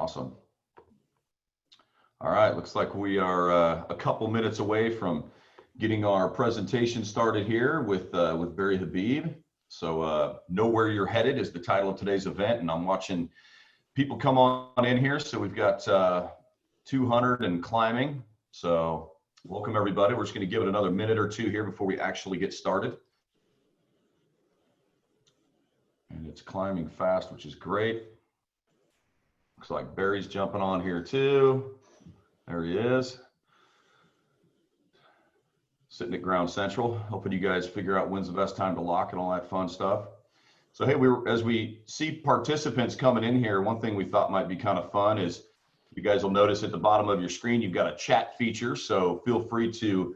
Awesome. All right, looks like we are a couple minutes away from getting our presentation started here with Barry Habib. So Know Where You're Headed is the title of today's event, and I'm watching people come on in here. So we've got 200 and climbing. So welcome everybody. We're just going to give it another minute or two here before we actually get started. And it's climbing fast, which is great. Looks like Barry's jumping on here too. There he is. Sitting at Ground Central, helping you guys figure out when's the best time to lock and all that fun stuff. So hey, as we see participants coming in here, one thing we thought might be kind of fun is you guys will notice at the bottom of your screen, you've got a chat feature. So feel free to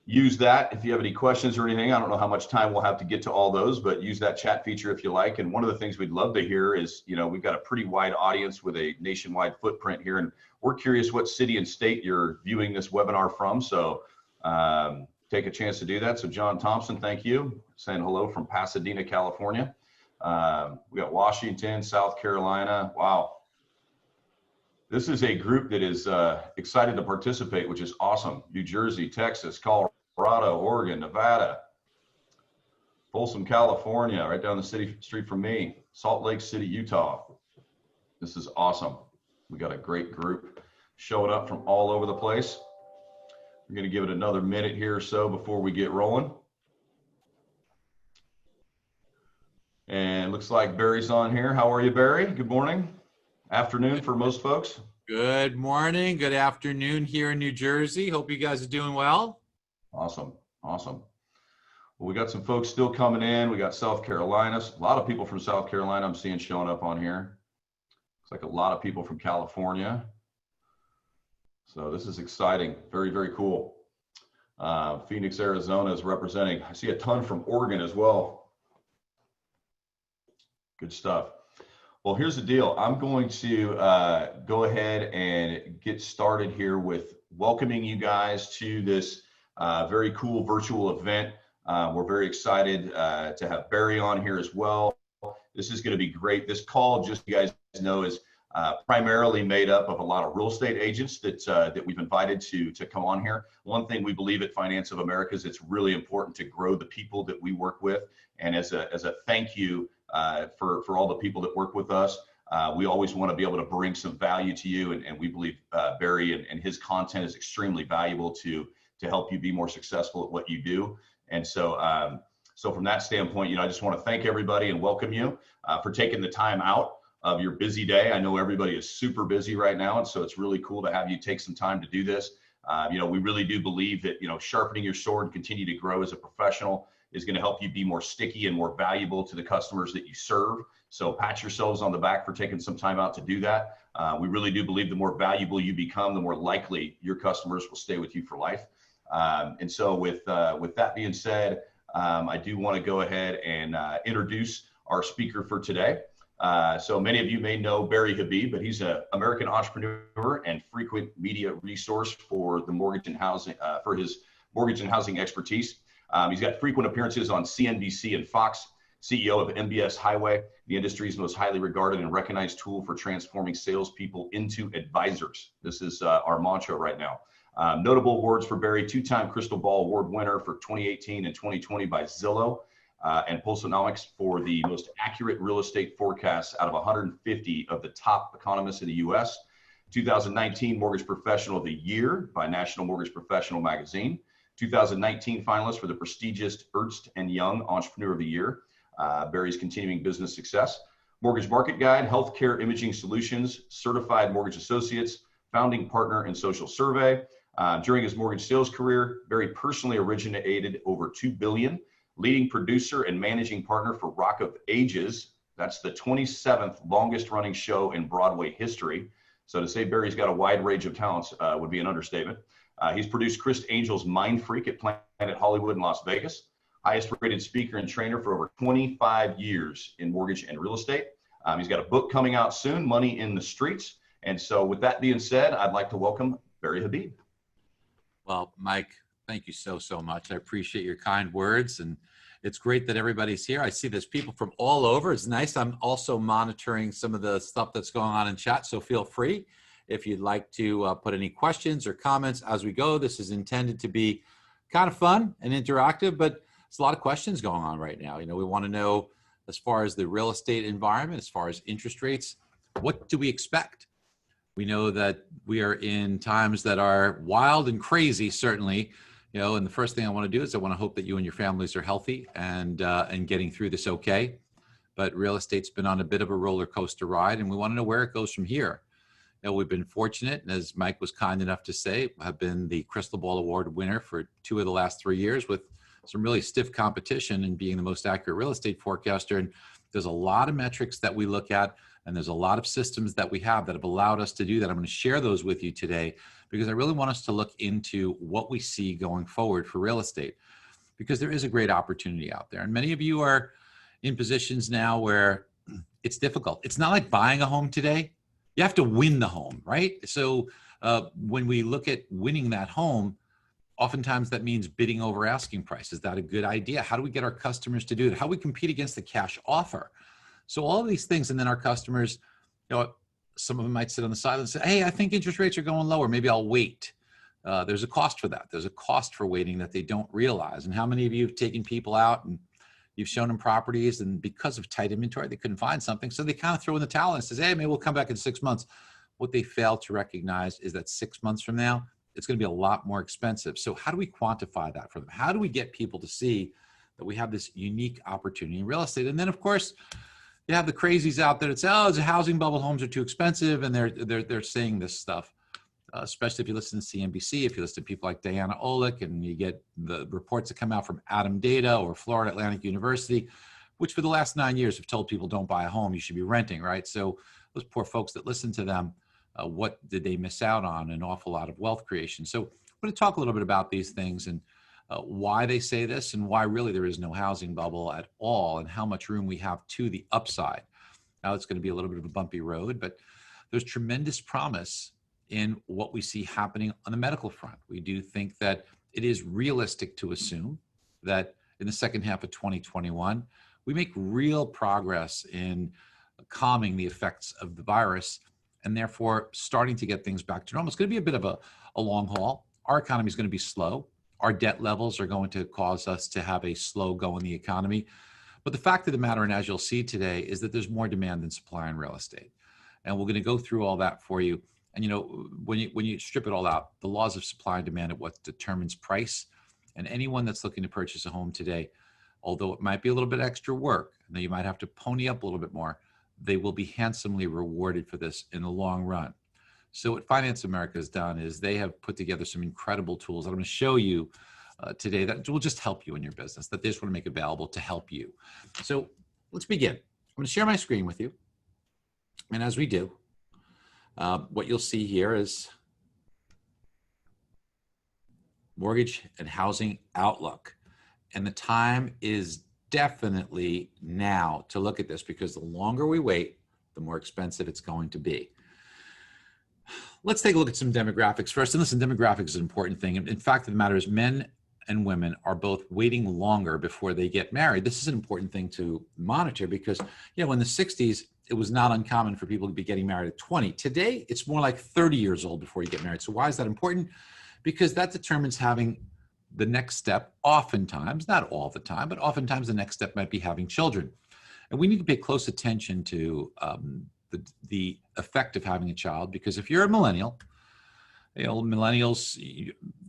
use that if you have any questions or anything. I don't know how much time we'll have to get to all those, but use that chat feature if you like. And one of the things we'd love to hear is, you know, we've got a pretty wide audience with a nationwide footprint here, and we're curious what city and state you're viewing this webinar from. So take a chance to do that. So John Thompson, thank you. Saying hello from Pasadena, California. We got Washington, South Carolina. Wow. This is a group that is excited to participate, which is awesome. New Jersey, Texas, Colorado, Oregon, Nevada, Folsom, California, right down the street from me, Salt Lake City, Utah. This is awesome. We got a great group showing up from all over the place. We're going to give it another minute here or so before we get rolling. And looks like Barry's on here. How are you, Barry? Good morning. Afternoon for most folks. Good morning. Good afternoon here in New Jersey. Hope you guys are doing well. Awesome. Awesome. Well, we got some folks still coming in. We got South Carolina. A lot of people from South Carolina I'm seeing showing up on here. Looks like a lot of people from California. So this is exciting. Very, very cool. Phoenix, Arizona is representing. I see a ton from Oregon as well. Good stuff. Well, here's the deal. I'm going to go ahead and get started here with welcoming you guys to this very cool virtual event. We're very excited to have Barry on here as well. This is going to be great. This call, just so you guys know, is primarily made up of a lot of real estate agents that we've invited to come on here. One thing we believe at Finance of America is it's really important to grow the people that we work with. And as a thank you, for all the people that work with us. We always want to be able to bring some value to you, and we believe Barry and his content is extremely valuable to help you be more successful at what you do. And so so from that standpoint, you know, I just want to thank everybody and welcome you for taking the time out of your busy day. I know everybody is super busy right now, and so it's really cool to have you take some time to do this. You know, we really do believe that, you know, sharpening your sword and continue to grow as a professional is going to help you be more sticky and more valuable to the customers that you serve. So pat yourselves on the back for taking some time out to do that. We really do believe the more valuable you become, the more likely your customers will stay with you for life. And so with that being said, I do want to go ahead and introduce our speaker for today. So many of you may know Barry Habib, but he's an American entrepreneur and frequent media resource for the mortgage and housing, for his mortgage and housing expertise. He's got frequent appearances on CNBC and Fox, CEO of MBS Highway, the industry's most highly regarded and recognized tool for transforming salespeople into advisors. This is our mantra right now. Notable awards for Barry: two-time Crystal Ball Award winner for 2018 and 2020 by Zillow, and Pulsonomics for the most accurate real estate forecasts out of 150 of the top economists in the U.S. 2019 Mortgage Professional of the Year by National Mortgage Professional Magazine. 2019 finalist for the prestigious Ernst & Young Entrepreneur of the Year. Barry's continuing business success. Mortgage Market Guide, Healthcare Imaging Solutions, Certified Mortgage Associates, Founding Partner in Social Survey. During his mortgage sales career, Barry personally originated over $2 billion, leading producer and managing partner for Rock of Ages. That's the 27th longest running show in Broadway history. So to say Barry's got a wide range of talents would be an understatement. He's produced Chris Angel's Mind Freak at Planet Hollywood in Las Vegas. Highest rated speaker and trainer for over 25 years in mortgage and real estate. He's got a book coming out soon, Money in the Streets. And so with that being said, I'd like to welcome Barry Habib. Well, Mike, thank you so much. I appreciate your kind words. And It's great that everybody's here. I see there's people from all over. It's nice. I'm also monitoring some of the stuff that's going on in chat, so feel free if you'd like to put any questions or comments as we go. This is intended to be kind of fun and interactive, but there's a lot of questions going on right now. We want to know, as far as the real estate environment, as far as interest rates, what do we expect? We know that we are in times that are wild and crazy, certainly. And the first thing I want to do is I want to hope that you and your families are healthy and getting through this okay. But real estate's been on a bit of a roller coaster ride, and we want to know where it goes from here. We've been fortunate, and as Mike was kind enough to say, have been the Crystal Ball Award winner for 2 of the last 3 years with some really stiff competition and being the most accurate real estate forecaster. And there's a lot of metrics that we look at, and there's a lot of systems that we have that have allowed us to do that. I'm going to share those with you today because I really want us to look into what we see going forward for real estate, because there is a great opportunity out there. And many of you are in positions now where it's difficult. It's not like buying a home today. You have to win the home, right? So when we look at winning that home, oftentimes that means bidding over asking price. Is that a good idea? How do we get our customers to do it? How do we compete against the cash offer? So all of these things, and then our customers, some of them might sit on the side and say, hey, I think interest rates are going lower. Maybe I'll wait. There's a cost for that. There's a cost for waiting that they don't realize. And how many of you have taken people out and you've shown them properties, and because of tight inventory, they couldn't find something. So they kind of throw in the towel and says, hey, maybe we'll come back in 6 months. What they fail to recognize is that 6 months from now, it's going to be a lot more expensive. So how do we quantify that for them? How do we get people to see that we have this unique opportunity in real estate? And then, of course, you have the crazies out there that say, oh, it's a housing bubble, homes are too expensive, and they're saying this stuff. Especially if you listen to CNBC, if you listen to people like Diana Olick, and you get the reports that come out from Adam Data or Florida Atlantic University, which for the last 9 years have told people don't buy a home, you should be renting, right? So those poor folks that listen to them, what did they miss out on? An awful lot of wealth creation. So I'm going to talk a little bit about these things and why they say this and why really there is no housing bubble at all, and how much room we have to the upside. Now it's going to be a little bit of a bumpy road, but there's tremendous promise in what we see happening on the medical front. We do think that it is realistic to assume that in the second half of 2021, we make real progress in calming the effects of the virus and therefore starting to get things back to normal. It's going to be a bit of a long haul. Our economy is going to be slow. Our debt levels are going to cause us to have a slow go in the economy. But the fact of the matter, and as you'll see today, is that there's more demand than supply in real estate. And we're going to go through all that for you. And when you strip it all out, the laws of supply and demand are what determines price. And anyone that's looking to purchase a home today, although it might be a little bit extra work, and you might have to pony up a little bit more, they will be handsomely rewarded for this in the long run. So what Finance America has done is they have put together some incredible tools that I'm going to show you today that will just help you in your business, that they just want to make available to help you. So let's begin. I'm going to share my screen with you. And as we do, what you'll see here is mortgage and housing outlook. And the time is definitely now to look at this, because the longer we wait, the more expensive it's going to be. Let's take a look at some demographics first. And listen, demographics is an important thing. In fact, the matter is men and women are both waiting longer before they get married. This is an important thing to monitor because, in the 60s, it was not uncommon for people to be getting married at 20. Today, it's more like 30 years old before you get married. So why is that important? Because that determines having the next step. Oftentimes, not all the time, but oftentimes the next step might be having children. And we need to pay close attention to the effect of having a child, because if you're a millennial, millennials,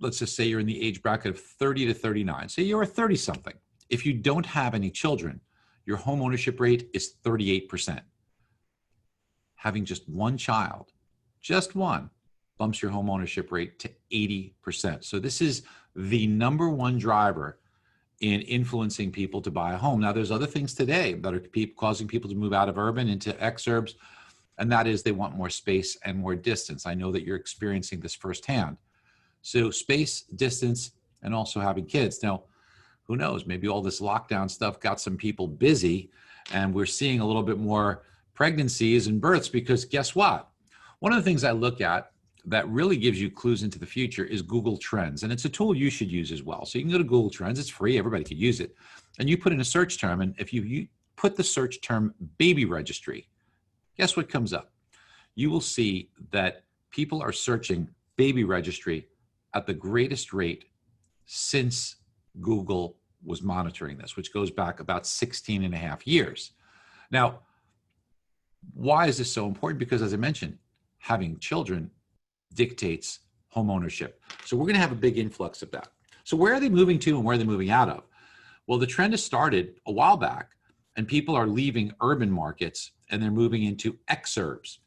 let's just say you're in the age bracket of 30 to 39. Say you're a 30-something. If you don't have any children, your home ownership rate is 38%. Having just one child, just one, bumps your home ownership rate to 80%. So this is the number one driver in influencing people to buy a home. Now, there's other things today that are causing people to move out of urban into exurbs, and that is they want more space and more distance. I know that you're experiencing this firsthand. So space, distance, and also having kids. Now, who knows? Maybe all this lockdown stuff got some people busy, and we're seeing a little bit more pregnancies and births, because guess what? One of the things I look at that really gives you clues into the future is Google Trends. And it's a tool you should use as well. So you can go to Google Trends. It's free. Everybody could use it. and you put in a search term, and if you put the search term baby registry, guess what comes up? You will see that people are searching baby registry at the greatest rate since Google was monitoring this, which goes back about 16 and a half years. Now, why is this so important? Because as I mentioned, having children dictates home ownership. So we're going to have a big influx of that. So where are they moving to and where are they moving out of? Well, the trend has started a while back, and people are leaving urban markets and they're moving into exurbs.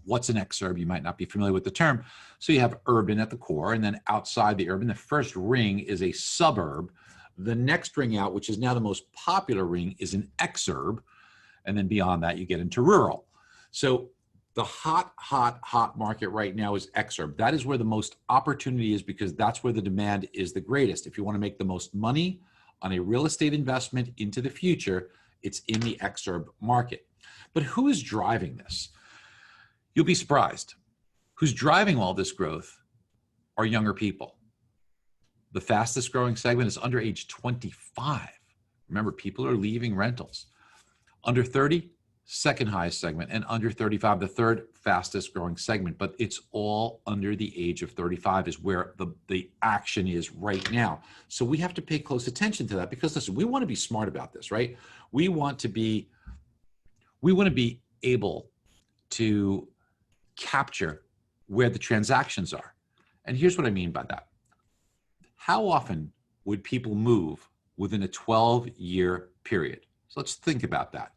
What's an exurb? You might not be familiar with the term. So you have urban at the core, and then outside the urban, the first ring is a suburb. The next ring out, which is now the most popular ring, is an exurb. And then beyond that, you get into rural. So the hot market right now is exurb. That is where the most opportunity is, because that's where the demand is the greatest. If you want to make the most money on a real estate investment into the future, it's in the exurb market. But who is driving this? You'll be surprised. Who's driving all this growth are younger people. The fastest growing segment is under age 25. Remember, people are leaving rentals. Under 30, second highest segment, and under 35, the third fastest growing segment. But it's all under the age of 35 is where the action is right now. So we have to pay close attention to that, because listen, we want to be smart about this, right? We want to be able to capture where the transactions are. And here's what I mean by that. How often would people move within a 12-year period? So let's think about that.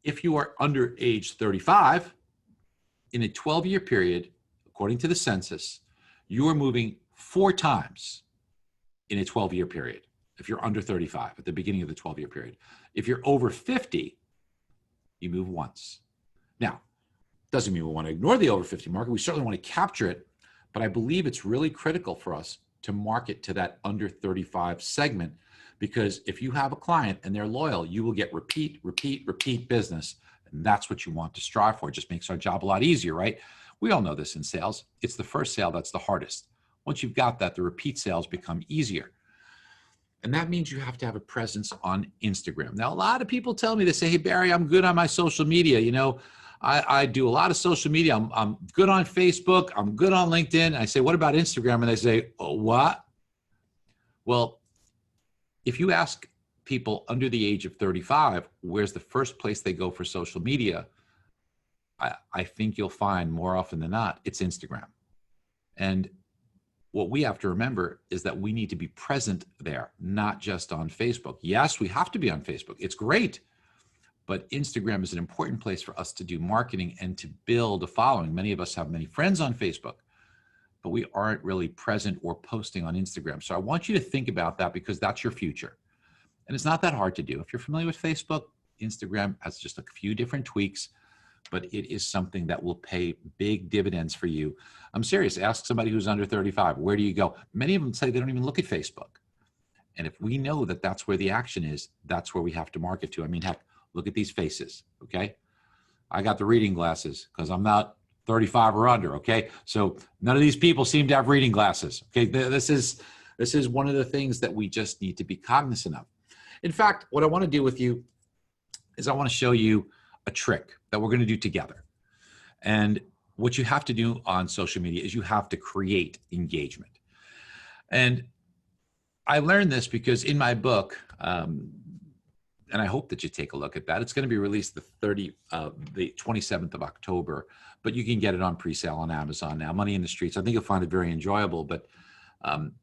If you are under age 35, in a 12-year period, according to the census, you are moving 4 times in a 12-year period. If you're under 35 at the beginning of the 12-year period. If you're over 50, you move once. Now, doesn't mean we want to ignore the over 50 market. We certainly want to capture it, but I believe it's really critical for us to market to that under 35 segment, because if you have a client and they're loyal, you will get repeat business. And that's what you want to strive for. It just makes our job a lot easier, right? We all know this in sales. It's the first sale that's the hardest. Once you've got that, the repeat sales become easier. And that means you have to have a presence on Instagram. Now, a lot of people tell me, they say, hey, Barry, I'm good on my social media. You know, I do a lot of social media. I'm good on Facebook. I'm good on LinkedIn. I say, what about Instagram? And they say, oh, what? Well, if you ask people under the age of 35, where's the first place they go for social media? I think you'll find more often than not, it's Instagram. And what we have to remember is that we need to be present there, not just on Facebook. Yes, we have to be on Facebook. It's great. But Instagram is an important place for us to do marketing and to build a following. Many of us have many friends on Facebook, but we aren't really present or posting on Instagram. So I want you to think about that, because that's your future. And it's not that hard to do. If you're familiar with Facebook, Instagram has just a few different tweaks, but it is something that will pay big dividends for you. I'm serious. Ask somebody who's under 35, where do you go? Many of them say they don't even look at Facebook. And if we know that that's where the action is, that's where we have to market to. I mean, heck, look at these faces, okay? I got the reading glasses because I'm not 35 or under, okay? So none of these people seem to have reading glasses, okay? This is one of the things that we just need to be cognizant of. In fact, what I want to do with you is I want to show you a trick that we're going to do together. And what you have to do on social media is you have to create engagement. And I learned this because in my book, and I hope that you take a look at that. It's going to be released the 27th of October, but you can get it on pre-sale on Amazon now. Money in the Streets. I think you'll find it very enjoyable. But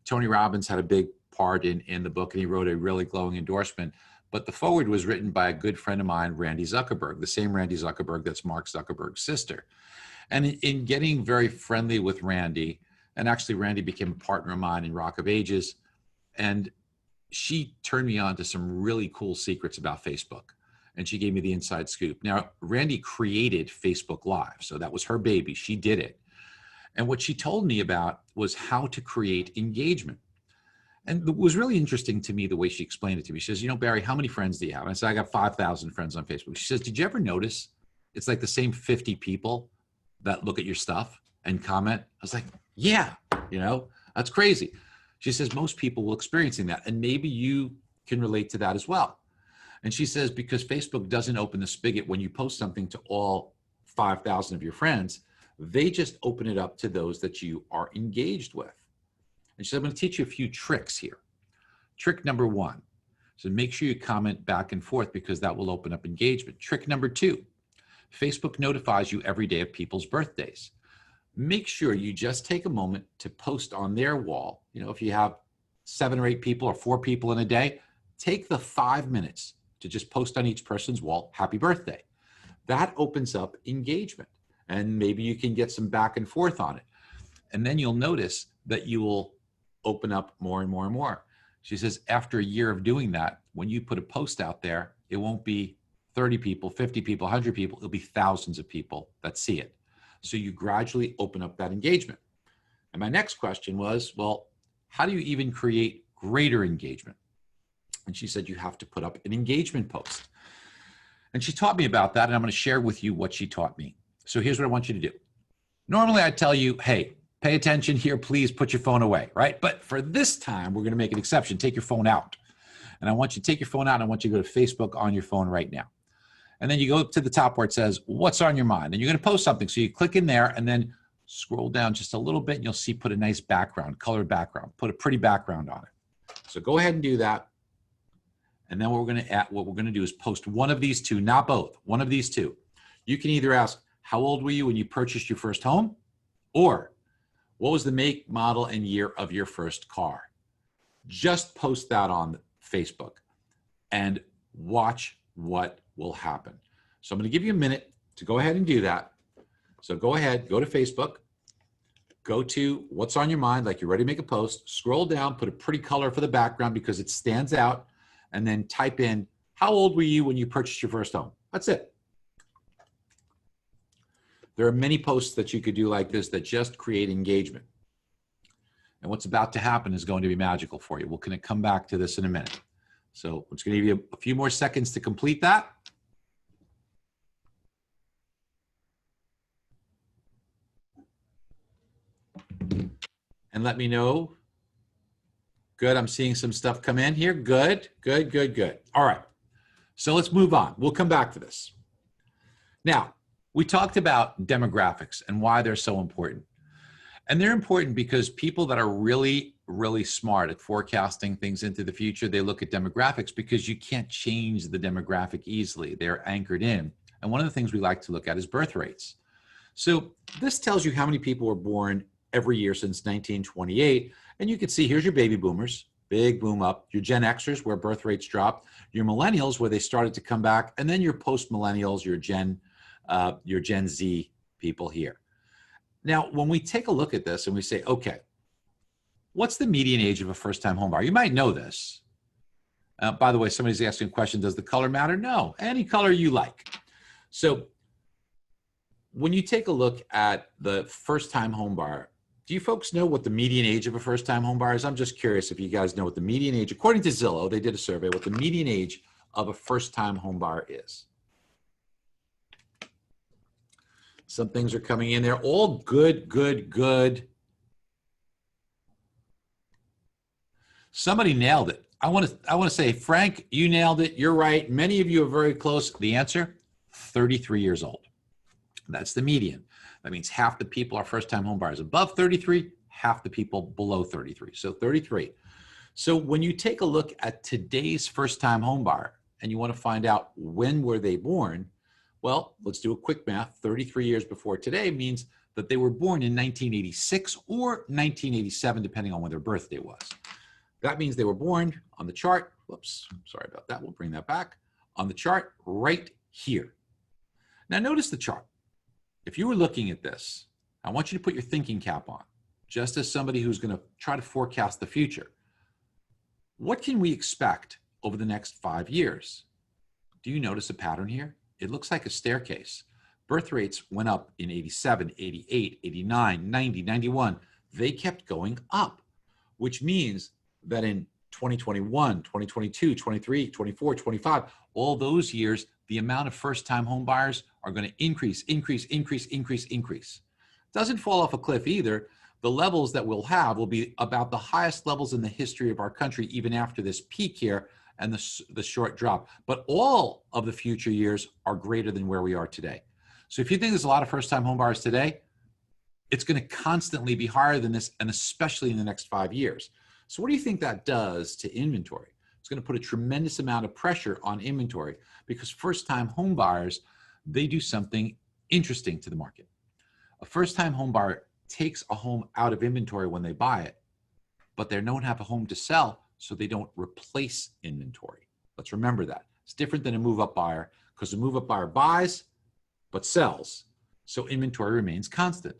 Tony Robbins had a big part in the book, and he wrote a really glowing endorsement. But the foreword was written by a good friend of mine, Randy Zuckerberg, the same Randy Zuckerberg that's Mark Zuckerberg's sister. And in getting very friendly with Randy, and actually Randy became a partner of mine in Rock of Ages, and she turned me on to some really cool secrets about Facebook, and she gave me the inside scoop. Now, Randy created Facebook Live, so that was her baby. She did it. And what she told me about was how to create engagement. And it was really interesting to me the way she explained it to me. She says, you know, Barry, how many friends do you have? And I said, I got 5,000 friends on Facebook. She says, did you ever notice it's like the same 50 people that look at your stuff and comment? I was like, yeah, you know, that's crazy. She says most people will experiencing that. And maybe you can relate to that as well. And she says, because Facebook doesn't open the spigot when you post something to all 5,000 of your friends, they just open it up to those that you are engaged with. And she said, I'm going to teach you a few tricks here. Trick number one, so make sure you comment back and forth because that will open up engagement. Trick number two, Facebook notifies you every day of people's birthdays. Make sure you just take a moment to post on their wall. You know, if you have 7 or 8 people or 4 people in a day, take the 5 minutes to just post on each person's wall, happy birthday. That opens up engagement, and maybe you can get some back and forth on it. And then you'll notice that you will open up more and more and more. She says, after a year of doing that, when you put a post out there, it won't be 30 people, 50 people, 100 people, it'll be thousands of people that see it. So you gradually open up that engagement. And my next question was, well, how do you even create greater engagement? And she said, you have to put up an engagement post. And she taught me about that, and I'm going to share with you what she taught me. So here's what I want you to do. Normally I tell you, hey, pay attention here, please put your phone away, right? But for this time, we're going to make an exception. Take your phone out. And I want you to take your phone out, and I want you to go to Facebook on your phone right now. And then you go to the top where it says, what's on your mind? And you're going to post something. So you click in there and then scroll down just a little bit, and you'll see put a nice background, colored background, put a pretty background on it. So go ahead and do that. And then what we're going to do is post one of these two, not both, one of these two. You can either ask, how old were you when you purchased your first home? Or what was the make, model, and year of your first car? Just post that on Facebook and watch what will happen. So I'm going to give you a minute to go ahead and do that. So go ahead, go to Facebook, go to what's on your mind, like you're ready to make a post, scroll down, put a pretty color for the background because it stands out, and then type in, how old were you when you purchased your first home? That's it. There are many posts that you could do like this that just create engagement. And what's about to happen is going to be magical for you. We're going to come back to this in a minute. So I'm just going to give you a few more seconds to complete that. And let me know. Good, I'm seeing some stuff come in here. Good, good, good, good. All right, so let's move on. We'll come back to this. Now, we talked about demographics and why they're so important. And they're important because people that are really, really smart at forecasting things into the future, they look at demographics because you can't change the demographic easily. They're anchored in. And one of the things we like to look at is birth rates. So this tells you how many people were born every year since 1928. And you can see here's your baby boomers, big boom up, your Gen Xers where birth rates dropped, your millennials where they started to come back, and then your post-millennials, your Gen Z people here. Now, when we take a look at this and we say, okay, what's the median age of a first-time home buyer? You might know this. By the way, somebody's asking a question, does the color matter? No, any color you like. So when you take a look at the first-time home buyer, do you folks know what the median age of a first-time home buyer is? I'm just curious if you guys know what the median age, according to Zillow, they did a survey, what the median age of a first-time home buyer is. Some things are coming in there. All good, good, good. Somebody nailed it. I want to say, Frank, you nailed it. You're right. Many of you are very close. The answer, 33 years old. That's the median. That means half the people are first-time home buyers above 33, half the people below 33. So 33. So when you take a look at today's first-time home buyer and you want to find out when were they born, well, let's do a quick math. 33 years before today means that they were born in 1986 or 1987, depending on when their birthday was. That means they were born on the chart. Whoops, sorry about that. We'll bring that back. On the chart right here. Now notice the chart. If you were looking at this, I want you to put your thinking cap on, just as somebody who's going to try to forecast the future. What can we expect over the next 5 years? Do you notice a pattern here? It looks like a staircase. Birth rates went up in 87, 88, 89, 90, 91. They kept going up, which means that in 2021, 2022, 23, 24, 25, all those years, the amount of first-time home buyers are going to increase, increase, increase, increase, increase. Doesn't fall off a cliff either. The levels that we'll have will be about the highest levels in the history of our country, even after this peak here. and the short drop. But all of the future years are greater than where we are today. So if you think there's a lot of first-time home buyers today, it's going to constantly be higher than this, and especially in the next 5 years. So what do you think that does to inventory? It's going to put a tremendous amount of pressure on inventory, because first-time home buyers, they do something interesting to the market. A first-time home buyer takes a home out of inventory when they buy it, but they don't have a home to sell, so they don't replace inventory. Let's remember that. It's different than a move-up buyer, because a move-up buyer buys but sells, so inventory remains constant.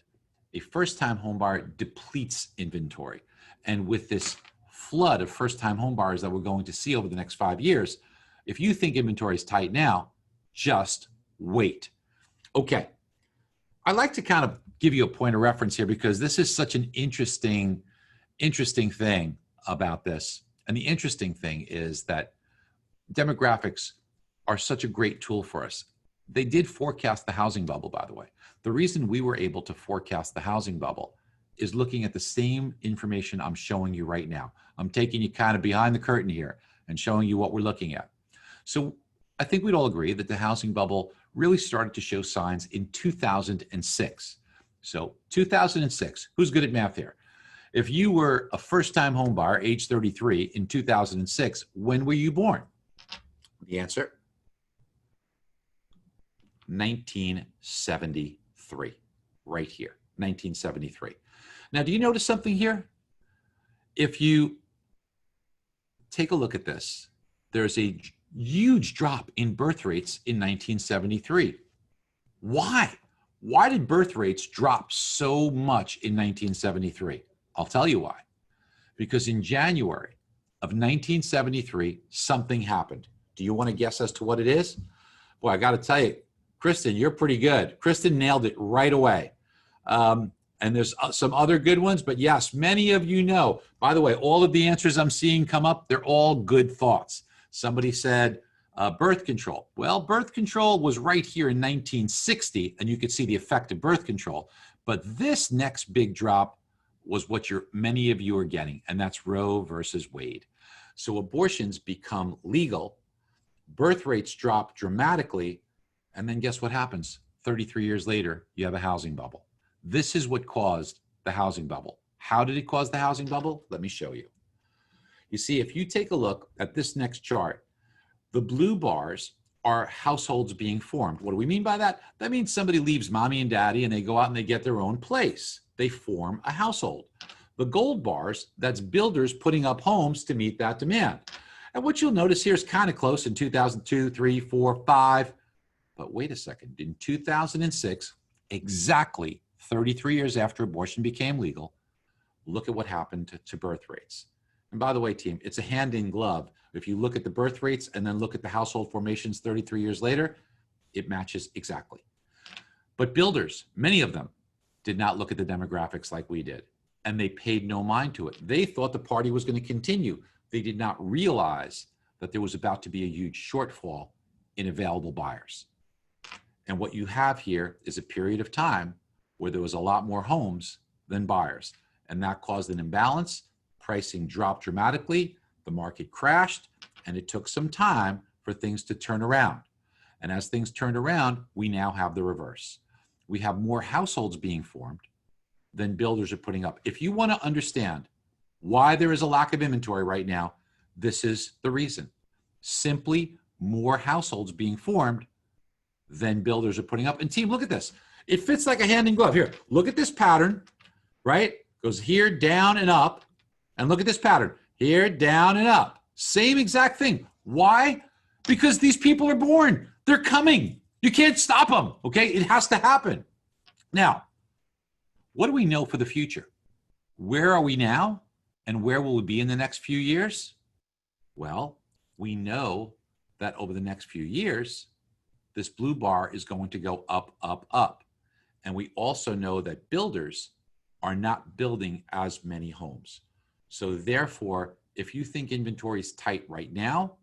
A first-time home buyer depletes inventory. And with this flood of first-time home buyers that we're going to see over the next 5 years, if you think inventory is tight now, just wait. Okay. I'd like to kind of give you a point of reference here, because this is such an interesting thing about this. And the interesting thing is that demographics are such a great tool for us. They did forecast the housing bubble, by the way. The reason we were able to forecast the housing bubble is looking at the same information I'm showing you right now. I'm taking you kind of behind the curtain here and showing you what we're looking at. So I think we'd all agree that the housing bubble really started to show signs in 2006. So 2006, who's good at math here? If you were a first-time home buyer, age 33, in 2006, when were you born? The answer, 1973, right here, 1973. Now, do you notice something here? If you take a look at this, there's a huge drop in birth rates in 1973. Why? Why did birth rates drop so much in 1973? I'll tell you why. Because in January of 1973, something happened. Do you want to guess as to what it is? Boy, I got to tell you, Kristen, you're pretty good. Kristen nailed it right away. And there's some other good ones, but yes, many of you know. By the way, all of the answers I'm seeing come up, they're all good thoughts. Somebody said birth control. Well, birth control was right here in 1960, and you could see the effect of birth control. But this next big drop was what many of you are getting, and that's Roe versus Wade. So abortions become legal, birth rates drop dramatically, and then guess what happens? 33 years later, you have a housing bubble. This is what caused the housing bubble. How did it cause the housing bubble? Let me show you. You see, if you take a look at this next chart, the blue bars are households being formed. What do we mean by that? That means somebody leaves mommy and daddy and they go out and they get their own place. They form a household. The gold bars, that's builders putting up homes to meet that demand. And what you'll notice here is kind of close in 2002, 3, 4, 5. But wait a second, in 2006, exactly 33 years after abortion became legal, look at what happened to birth rates. And by the way, team, it's a hand in glove. If you look at the birth rates and then look at the household formations 33 years later, it matches exactly. But builders, many of them, did not look at the demographics like we did, and they paid no mind to it. They thought the party was going to continue. They did not realize that there was about to be a huge shortfall in available buyers. And what you have here is a period of time where there was a lot more homes than buyers, and that caused an imbalance. Pricing dropped dramatically, the market crashed, and it took some time for things to turn around. And as things turned around, we now have the reverse. We have more households being formed than builders are putting up. If you want to understand why there is a lack of inventory right now, this is the reason. Simply more households being formed than builders are putting up. And team, look at this. It fits like a hand in glove. Here, look at this pattern, right? Goes here, down, and up. And look at this pattern. Here, down, and up. Same exact thing. Why? Because these people are born. They're coming. You can't stop them, okay? It has to happen. Now, what do we know for the future? Where are we now? And where will we be in the next few years? Well, we know that over the next few years, this blue bar is going to go up, up, up. And we also know that builders are not building as many homes. So therefore, if you think inventory is tight right now,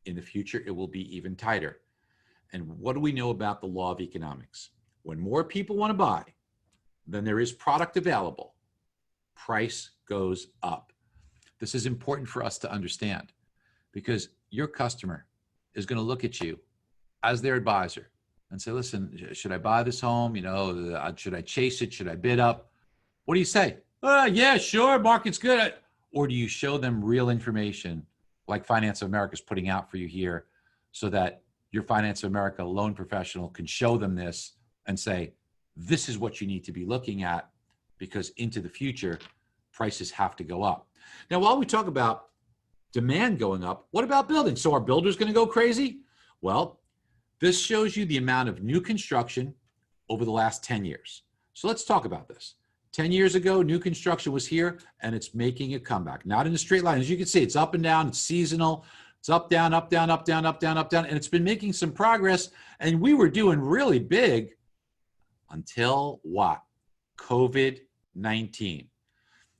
in the future, it will be even tighter. And what do we know about the law of economics? When more people want to buy than there is product available, price goes up. This is important for us to understand, because your customer is going to look at you as their advisor and say, listen, should I buy this home? You know, should I chase it? Should I bid up? What do you say? Yeah, sure, market's good. Or do you show them real information like Finance of America is putting out for you here so that your Finance of America loan professional can show them this and say, this is what you need to be looking at because into the future, prices have to go up. Now, while we talk about demand going up, what about building? So are builders going to go crazy? Well, this shows you the amount of new construction over the last 10 years. So let's talk about this. 10 years ago, new construction was here and it's making a comeback. Not in a straight line. As you can see, it's up and down, it's seasonal. It's up, down, up, down, up, down, up, down, up, down. And it's been making some progress. And we were doing really big until what? COVID-19.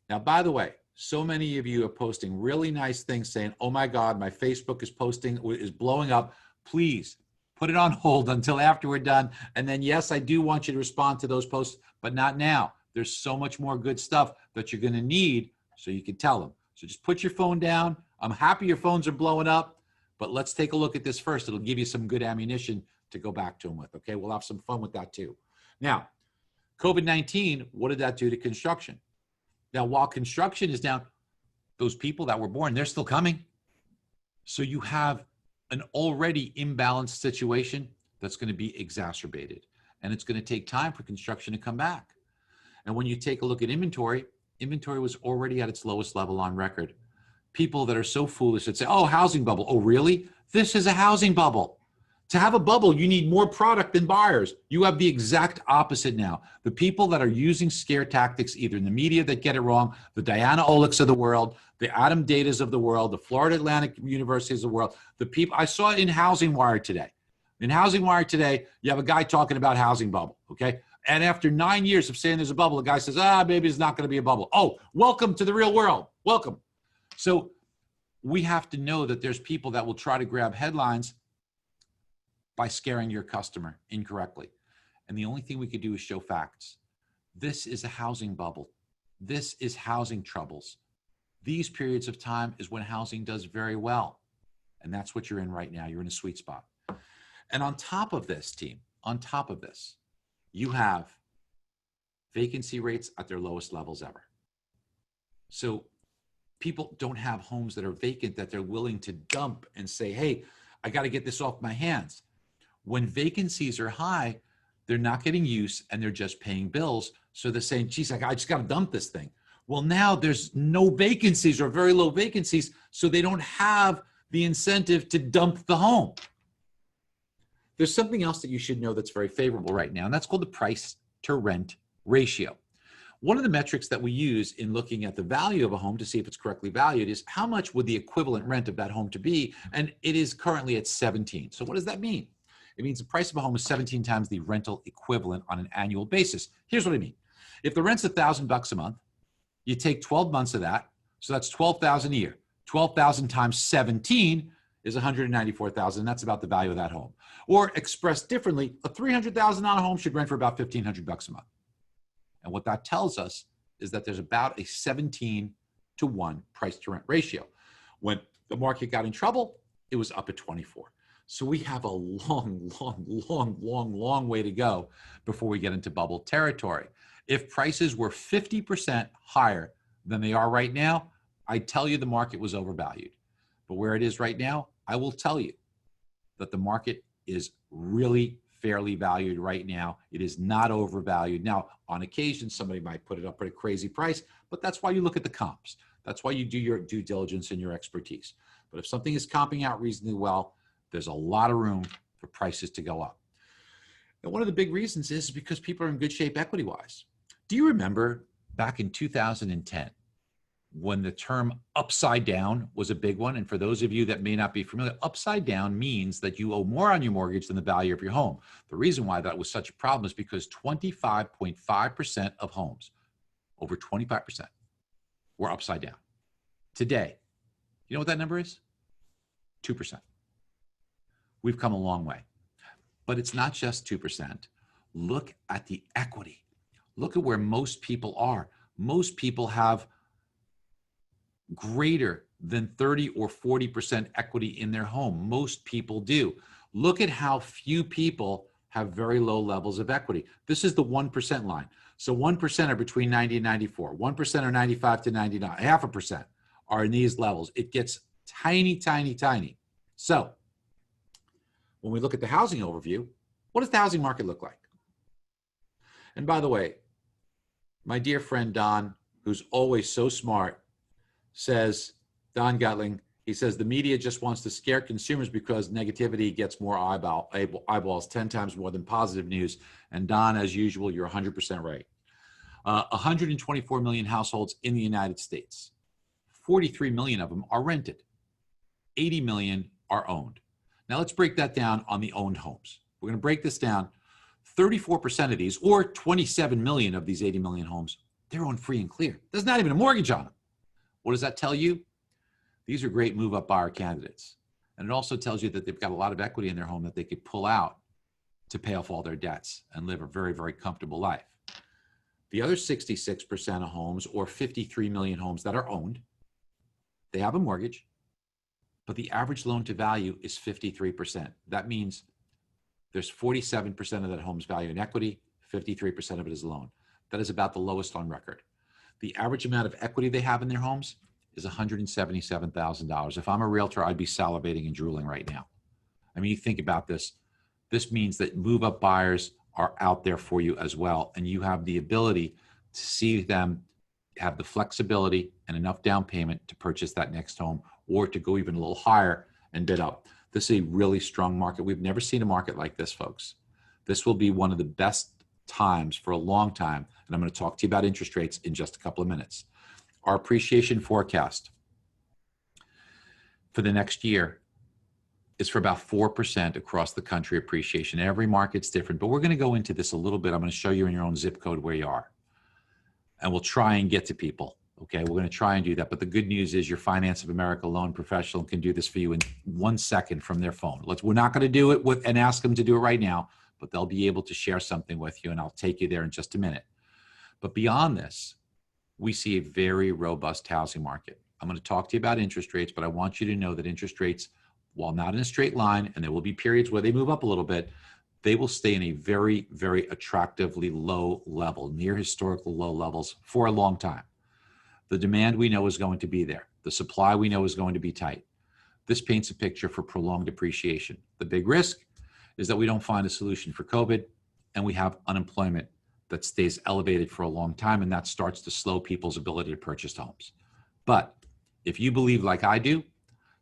Now, by the way, so many of you are posting really nice things saying, oh my God, my Facebook is blowing up. Please put it on hold until after we're done. And then, yes, I do want you to respond to those posts, but not now. There's so much more good stuff that you're going to need so you can tell them. So just put your phone down. I'm happy your phones are blowing up, but let's take a look at this first. It'll give you some good ammunition to go back to them with, okay? We'll have some fun with that too. Now, COVID-19, what did that do to construction? Now, while construction is down, those people that were born, they're still coming. So you have an already imbalanced situation that's going to be exacerbated. And it's going to take time for construction to come back. And when you take a look at inventory, inventory was already at its lowest level on record. People that are so foolish that say, oh, housing bubble. Oh, really? This is a housing bubble. To have a bubble, you need more product than buyers. You have the exact opposite now. The people that are using scare tactics, either in the media that get it wrong, the Diana Olics of the world, the Adam Datas of the world, the Florida Atlantic Universities of the world, the people, I saw it in Housing Wire today. In Housing Wire today, you have a guy talking about housing bubble, okay? And after 9 years of saying there's a bubble, the guy says, maybe it's not going to be a bubble. Oh, welcome to the real world. Welcome. So we have to know that there's people that will try to grab headlines by scaring your customer incorrectly. And the only thing we could do is show facts. This is a housing bubble. This is housing troubles. These periods of time is when housing does very well. And that's what you're in right now. You're in a sweet spot. And on top of this, team, on top of this, you have vacancy rates at their lowest levels ever. So people don't have homes that are vacant that they're willing to dump and say, hey, I got to get this off my hands. When vacancies are high, they're not getting use and they're just paying bills. So they're saying, geez, I just got to dump this thing. Well, now there's no vacancies or very low vacancies, so they don't have the incentive to dump the home. There's something else that you should know that's very favorable right now, and that's called the price to rent ratio. One of the metrics that we use in looking at the value of a home to see if it's correctly valued is how much would the equivalent rent of that home to be, and it is currently at 17. So what does that mean? It means the price of a home is 17 times the rental equivalent on an annual basis. Here's what I mean. If the rent's $1,000 a month, you take 12 months of that, so that's $12,000 a year. 12,000 times 17 is $194,000. That's about the value of that home. Or expressed differently, a $300,000 home should rent for about $1,500 a month. And what that tells us is that there's about a 17 to 1 price to rent ratio. When the market got in trouble, it was up at 24. So we have a long way to go before we get into bubble territory. If prices were 50% higher than they are right now, I'd tell you the market was overvalued. But where it is right now, I will tell you that the market is really fairly valued right now. It is not overvalued. Now, on occasion, somebody might put it up at a crazy price, but that's why you look at the comps. That's why you do your due diligence and your expertise. But if something is comping out reasonably well, there's a lot of room for prices to go up. And one of the big reasons is because people are in good shape equity-wise. Do you remember back in 2010 when the term upside down was a big one? And for those of you that may not be familiar, upside down means that you owe more on your mortgage than the value of your home. The reason why that was such a problem is because 25.5% of homes, over 25%, were upside down. Today, you know what that number is? 2%. We've come a long way. But it's not just 2%. Look at the equity. Look at where most people are. Most people have greater than 30 or 40% equity in their home. Most people do. Look at how few people have very low levels of equity. This is the 1% line. So 1% are between 90 and 94. 1% are 95 to 99. 0.5% are in these levels. It gets tiny, tiny, tiny. So when we look at the housing overview, what does the housing market look like? And by the way, my dear friend Don, who's always so smart, says, Don Gutling, he says the media just wants to scare consumers because negativity gets more eyeballs 10 times more than positive news. And Don, as usual, you're 100% right. 124 million households in the United States. 43 million of them are rented. 80 million are owned. Now let's break that down on the owned homes. We're going to break this down. 34% of these, or 27 million of these 80 million homes, they're owned free and clear. There's not even a mortgage on them. What does that tell you? These are great move-up buyer candidates. And it also tells you that they've got a lot of equity in their home that they could pull out to pay off all their debts and live a very, very comfortable life. The other 66% of homes, or 53 million homes that are owned, they have a mortgage, but the average loan to value is 53%. That means there's 47% of that home's value in equity, 53% of it is loan. That is about the lowest on record. The average amount of equity they have in their homes is $177,000. If I'm a realtor, I'd be salivating and drooling right now. I mean, you think about this. This means that move-up buyers are out there for you as well, and you have the ability to see them have the flexibility and enough down payment to purchase that next home, or to go even a little higher and bid up. This is a really strong market. We've never seen a market like this, folks. This will be one of the best times for a long time, and I'm going to talk to you about interest rates in just a couple of minutes. Our appreciation forecast for the next year is for about 4% across the country appreciation. Every market's different, but we're going to go into this a little bit. I'm going to show you in your own zip code where you are, and we'll try and get to people. Okay, we're going to try and do that. But the good news is your Finance of America loan professional can do this for you in 1 second from their phone. We're not going to do it and ask them to do it right now, but they'll be able to share something with you, and I'll take you there in just a minute. But beyond this, we see a very robust housing market. I'm going to talk to you about interest rates, but I want you to know that interest rates, while not in a straight line, and there will be periods where they move up a little bit, they will stay in a very, very attractively low level, near historical low levels for a long time. The demand we know is going to be there. The supply we know is going to be tight. This paints a picture for prolonged appreciation. The big risk is that we don't find a solution for COVID, and we have unemployment that stays elevated for a long time, and that starts to slow people's ability to purchase homes. But if you believe, like I do,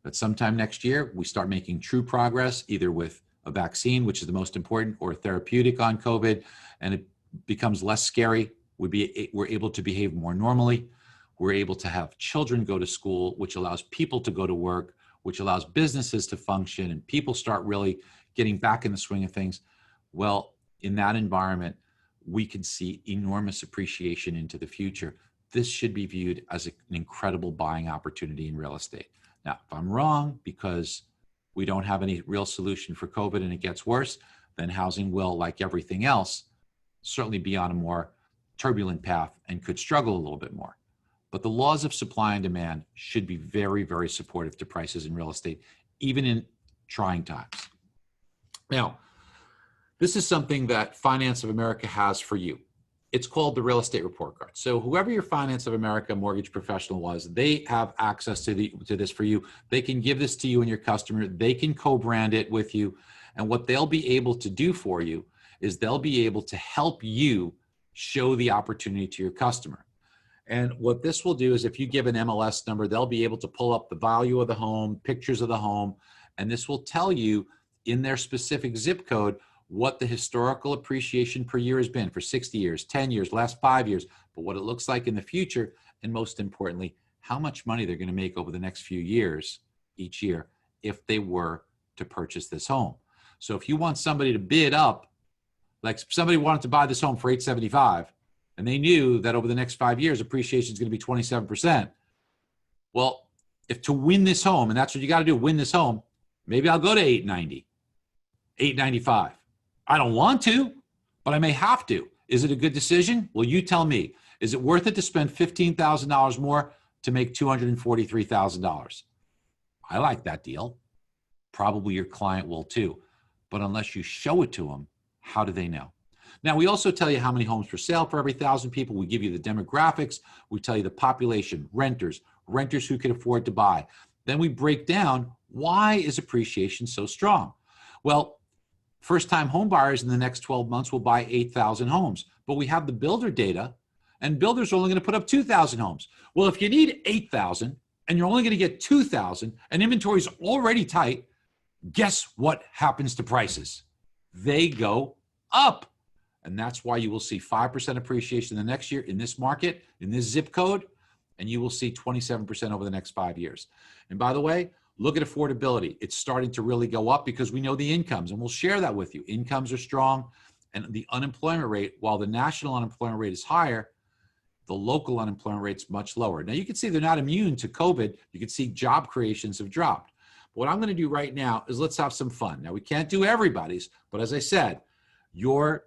that sometime next year we start making true progress, either with a vaccine, which is the most important, or a therapeutic on COVID, and it becomes less scary, we're able to behave more normally. We're able to have children go to school, which allows people to go to work, which allows businesses to function, and people start really getting back in the swing of things. Well, in that environment, we can see enormous appreciation into the future. This should be viewed as an incredible buying opportunity in real estate. Now, if I'm wrong, because we don't have any real solution for COVID and it gets worse, then housing will, like everything else, certainly be on a more turbulent path and could struggle a little bit more. But the laws of supply and demand should be very, very supportive to prices in real estate, even in trying times. Now, this is something that Finance of America has for you. It's called the Real Estate Report Card. So whoever your Finance of America mortgage professional was, they have access to this for you. They can give this to you and your customer. They can co-brand it with you. And what they'll be able to do for you is they'll be able to help you show the opportunity to your customer. And what this will do is if you give an MLS number, they'll be able to pull up the value of the home, pictures of the home, and this will tell you in their specific zip code what the historical appreciation per year has been for 60 years, 10 years, last 5 years, but what it looks like in the future, and most importantly, how much money they're going to make over the next few years, each year, if they were to purchase this home. So if you want somebody to bid up, like somebody wanted to buy this home for $875, and they knew that over the next 5 years, appreciation is going to be 27%. Well, if to win this home, and that's what you got to do, win this home, maybe I'll go to $890, $895. I don't want to, but I may have to. Is it a good decision? Well, you tell me. Is it worth it to spend $15,000 more to make $243,000. I like that deal. Probably your client will too. But unless you show it to them, how do they know? Now, we also tell you how many homes for sale for every 1,000 people. We give you the demographics. We tell you the population, renters who can afford to buy. Then we break down, why is appreciation so strong? Well, first-time home buyers in the next 12 months will buy 8,000 homes. But we have the builder data, and builders are only going to put up 2,000 homes. Well, if you need 8,000 and you're only going to get 2,000 and inventory is already tight, guess what happens to prices? They go up. And that's why you will see 5% appreciation the next year in this market, in this zip code, and you will see 27% over the next 5 years. And by the way, look at affordability. It's starting to really go up because we know the incomes, and we'll share that with you. Incomes are strong, and the unemployment rate, while the national unemployment rate is higher, the local unemployment rate is much lower. Now, you can see they're not immune to COVID. You can see job creations have dropped. But what I'm going to do right now is let's have some fun. Now, we can't do everybody's, but as I said, your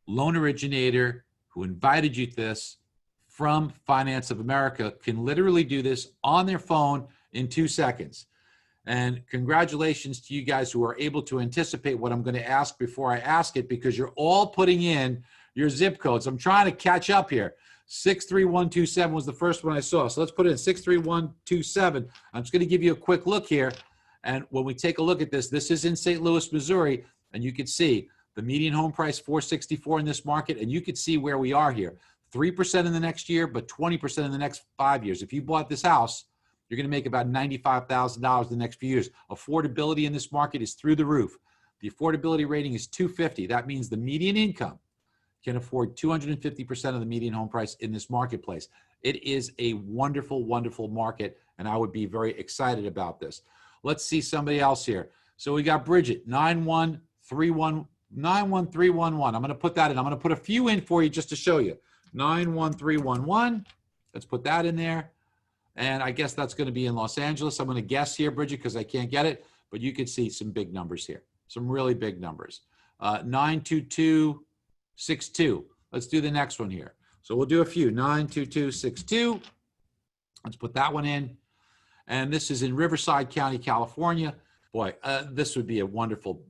loan originator who invited you to this from Finance of America can literally do this on their phone in 2 seconds. And congratulations to you guys who are able to anticipate what I'm going to ask before I ask it, because you're all putting in your zip codes. I'm trying to catch up here. 63127 was the first one I saw. So let's put it in 63127. I'm just going to give you a quick look here. And when we take a look at this, this is in St. Louis, Missouri, and you can see the median home price, $464 in this market, and you can see where we are here. 3% in the next year, but 20% in the next 5 years. If you bought this house, you're going to make about $95,000 in the next few years. Affordability in this market is through the roof. The affordability rating is 250. That means the median income can afford 250% of the median home price in this marketplace. It is a wonderful, wonderful market, and I would be very excited about this. Let's see somebody else here. So we got Bridget, 91311. I'm going to put that in. I'm going to put a few in for you just to show you. 91311. Let's put that in there. And I guess that's going to be in Los Angeles. I'm going to guess here, Bridget, because I can't get it. But you can see some big numbers here. Some really big numbers. 92262. Let's do the next one here. So we'll do a few. 92262. Let's put that one in. And this is in Riverside County, California. Boy, this would be a wonderful...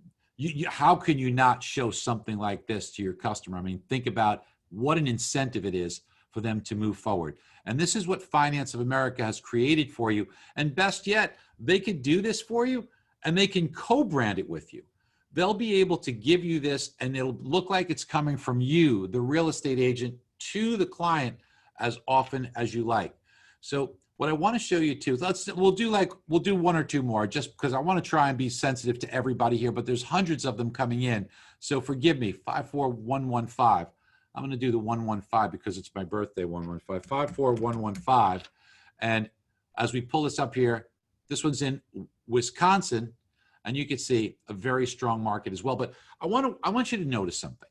how can you not show something like this to your customer? I mean, think about what an incentive it is for them to move forward. And this is what Finance of America has created for you. And best yet, they could do this for you and they can co-brand it with you. They'll be able to give you this and it'll look like it's coming from you, the real estate agent, to the client as often as you like. So what I want to show you too, we'll do one or two more just because I want to try and be sensitive to everybody here, but there's hundreds of them coming in. So forgive me, 54115. I'm going to do the 115 because it's my birthday, 115, 54115. And as we pull this up here, this one's in Wisconsin, and you can see a very strong market as well. But I want you to notice something.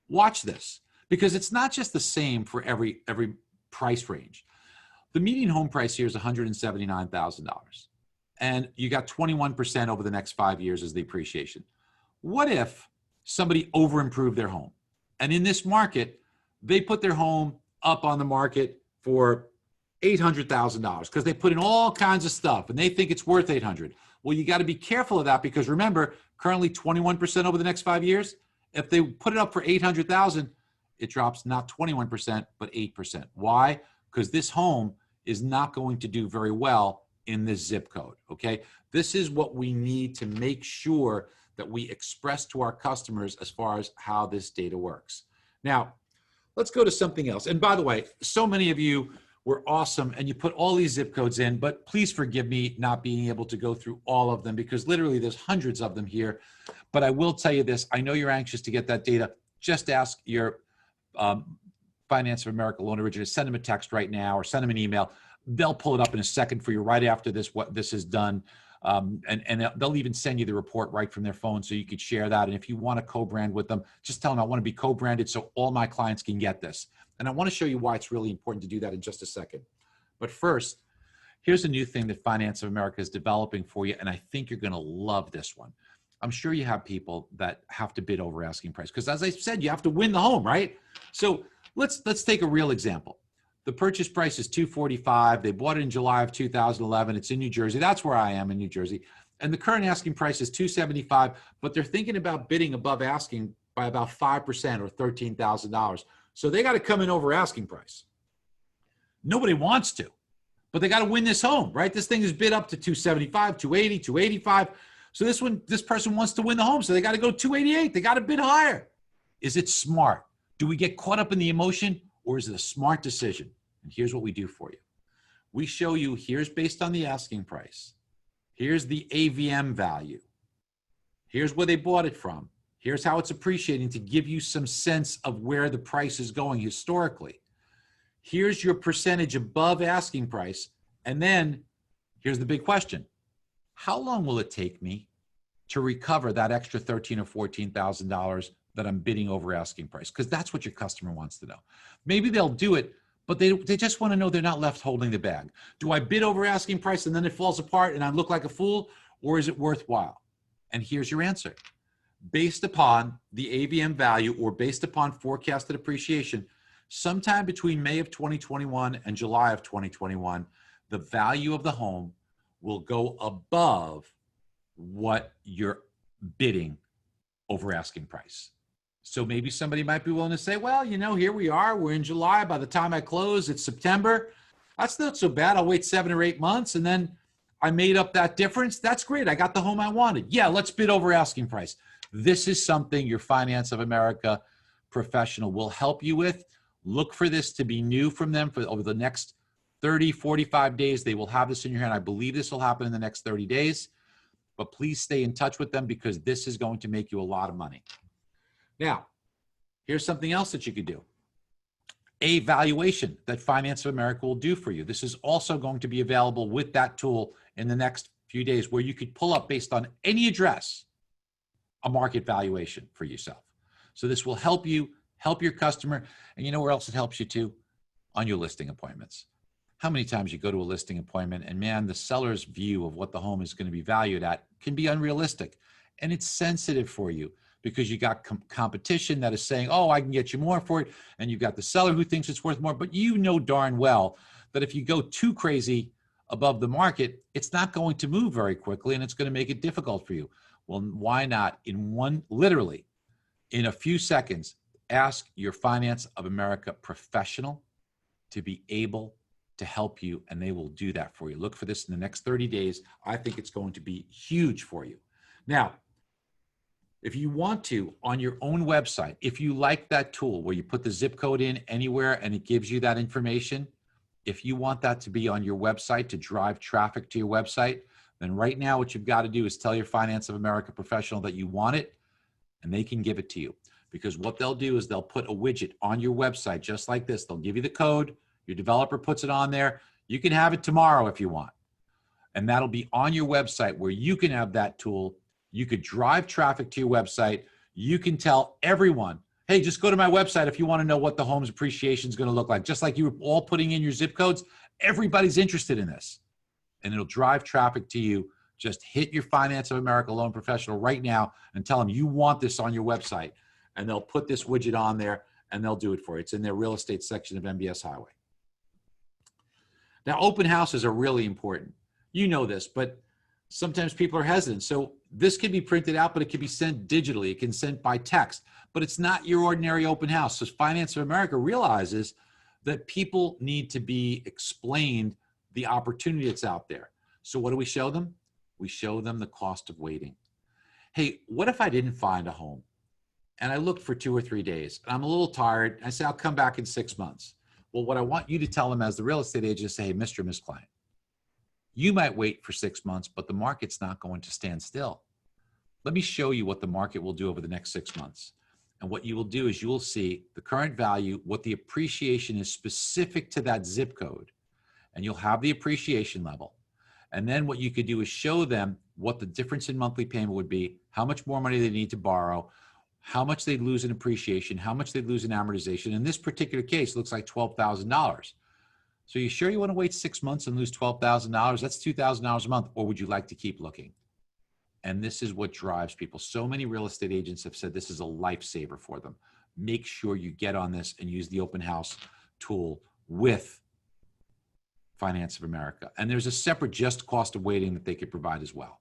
Watch this, because it's not just the same for every price range. The median home price here is $179,000, and you got 21% over the next 5 years as the appreciation. What if somebody over-improved their home? And in this market, they put their home up on the market for $800,000 because they put in all kinds of stuff and they think it's worth $800,000. Well, you got to be careful of that because remember, currently 21% over the next 5 years. If they put it up for $800,000, it drops not 21%, but 8%. Why? Because this home is not going to do very well in this zip code, okay? This is what we need to make sure that we express to our customers as far as how this data works. Now, let's go to something else. And by the way, so many of you were awesome and you put all these zip codes in, but please forgive me not being able to go through all of them because literally there's hundreds of them here. But I will tell you this, I know you're anxious to get that data. Just ask your Finance of America loan originator, send them a text right now or send them an email. They'll pull it up in a second for you right after this, what this is done. And they'll even send you the report right from their phone so you could share that. And if you want to co-brand with them, just tell them I want to be co-branded so all my clients can get this. And I want to show you why it's really important to do that in just a second. But first, here's a new thing that Finance of America is developing for you. And I think you're going to love this one. I'm sure you have people that have to bid over asking price because as I said, you have to win the home, right? So let's take a real example. The purchase price is $245,000. They bought it in July of 2011. It's in New Jersey. That's where I am, in New Jersey. And the current asking price is $275,000, but they're thinking about bidding above asking by about 5% or $13,000. So they got to come in over asking price. Nobody wants to, but they got to win this home, right? This thing is bid up to $275,000, $280,000, $285,000. So this person wants to win the home, so they got to go $288,000. They got to bid higher. Is it smart? Do we get caught up in the emotion, or is it a smart decision? And here's what we do for you. We show you, here's based on the asking price. Here's the AVM value. Here's where they bought it from. Here's how it's appreciating to give you some sense of where the price is going historically. Here's your percentage above asking price. And then here's the big question. How long will it take me to recover that extra $13,000 or $14,000 that I'm bidding over asking price? Because that's what your customer wants to know. Maybe they'll do it, but they just want to know they're not left holding the bag. Do I bid over asking price and then it falls apart and I look like a fool, or is it worthwhile? And here's your answer. Based upon the AVM value or based upon forecasted appreciation, sometime between May of 2021 and July of 2021, the value of the home will go above what you're bidding over asking price. So maybe somebody might be willing to say, well, you know, here we are, we're in July. By the time I close, it's September. That's not so bad. I'll wait 7 or 8 months and then I made up that difference. That's great. I got the home I wanted. Yeah, let's bid over asking price. This is something your Finance of America professional will help you with. Look for this to be new from them for over the next 30, 45 days. They will have this in your hand. I believe this will happen in the next 30 days, but please stay in touch with them because this is going to make you a lot of money. Now, here's something else that you could do. A valuation that Finance of America will do for you. This is also going to be available with that tool in the next few days where you could pull up based on any address, a market valuation for yourself. So this will help you, help your customer. And you know where else it helps you too? On your listing appointments. How many times you go to a listing appointment and man, the seller's view of what the home is going to be valued at can be unrealistic. And it's sensitive for you because you got competition that is saying, oh, I can get you more for it. And you've got the seller who thinks it's worth more, but you know darn well that if you go too crazy above the market, it's not going to move very quickly and it's going to make it difficult for you. Well, why not literally in a few seconds, ask your Finance of America professional to be able to help you, and they will do that for you. Look for this in the next 30 days. I think it's going to be huge for you. Now, if you want to, on your own website, if you like that tool where you put the zip code in anywhere and it gives you that information, if you want that to be on your website to drive traffic to your website, then right now what you've got to do is tell your Finance of America professional that you want it, and they can give it to you. Because what they'll do is they'll put a widget on your website just like this. They'll give you the code. Your developer puts it on there. You can have it tomorrow if you want. And that'll be on your website where you can have that tool. You could drive traffic to your website. You can tell everyone, hey, just go to my website if you want to know what the home's appreciation is going to look like. Just like you were all putting in your zip codes, everybody's interested in this. And it'll drive traffic to you. Just hit your Finance of America loan professional right now and tell them you want this on your website. And they'll put this widget on there and they'll do it for you. It's in their real estate section of MBS Highway. Now, open houses are really important. You know this, but sometimes people are hesitant. So this can be printed out, but it can be sent digitally. It can be sent by text, but it's not your ordinary open house. So Finance of America realizes that people need to be explained the opportunity that's out there. So what do we show them? We show them the cost of waiting. Hey, what if I didn't find a home and I looked for 2 or 3 days and I'm a little tired? I say, I'll come back in 6 months. Well, what I want you to tell them as the real estate agent is say, hey, Mr. or Ms. Client, you might wait for 6 months, but the market's not going to stand still. Let me show you what the market will do over the next 6 months. And what you will do is you will see the current value, what the appreciation is specific to that zip code, and you'll have the appreciation level. And then what you could do is show them what the difference in monthly payment would be, how much more money they need to borrow, how much they'd lose in appreciation, how much they'd lose in amortization. In this particular case, it looks like $12,000. So you sure you want to wait 6 months and lose $12,000? That's $2,000 a month. Or would you like to keep looking? And this is what drives people. So many real estate agents have said this is a lifesaver for them. Make sure you get on this and use the open house tool with Finance of America. And there's a separate just cost of waiting that they could provide as well.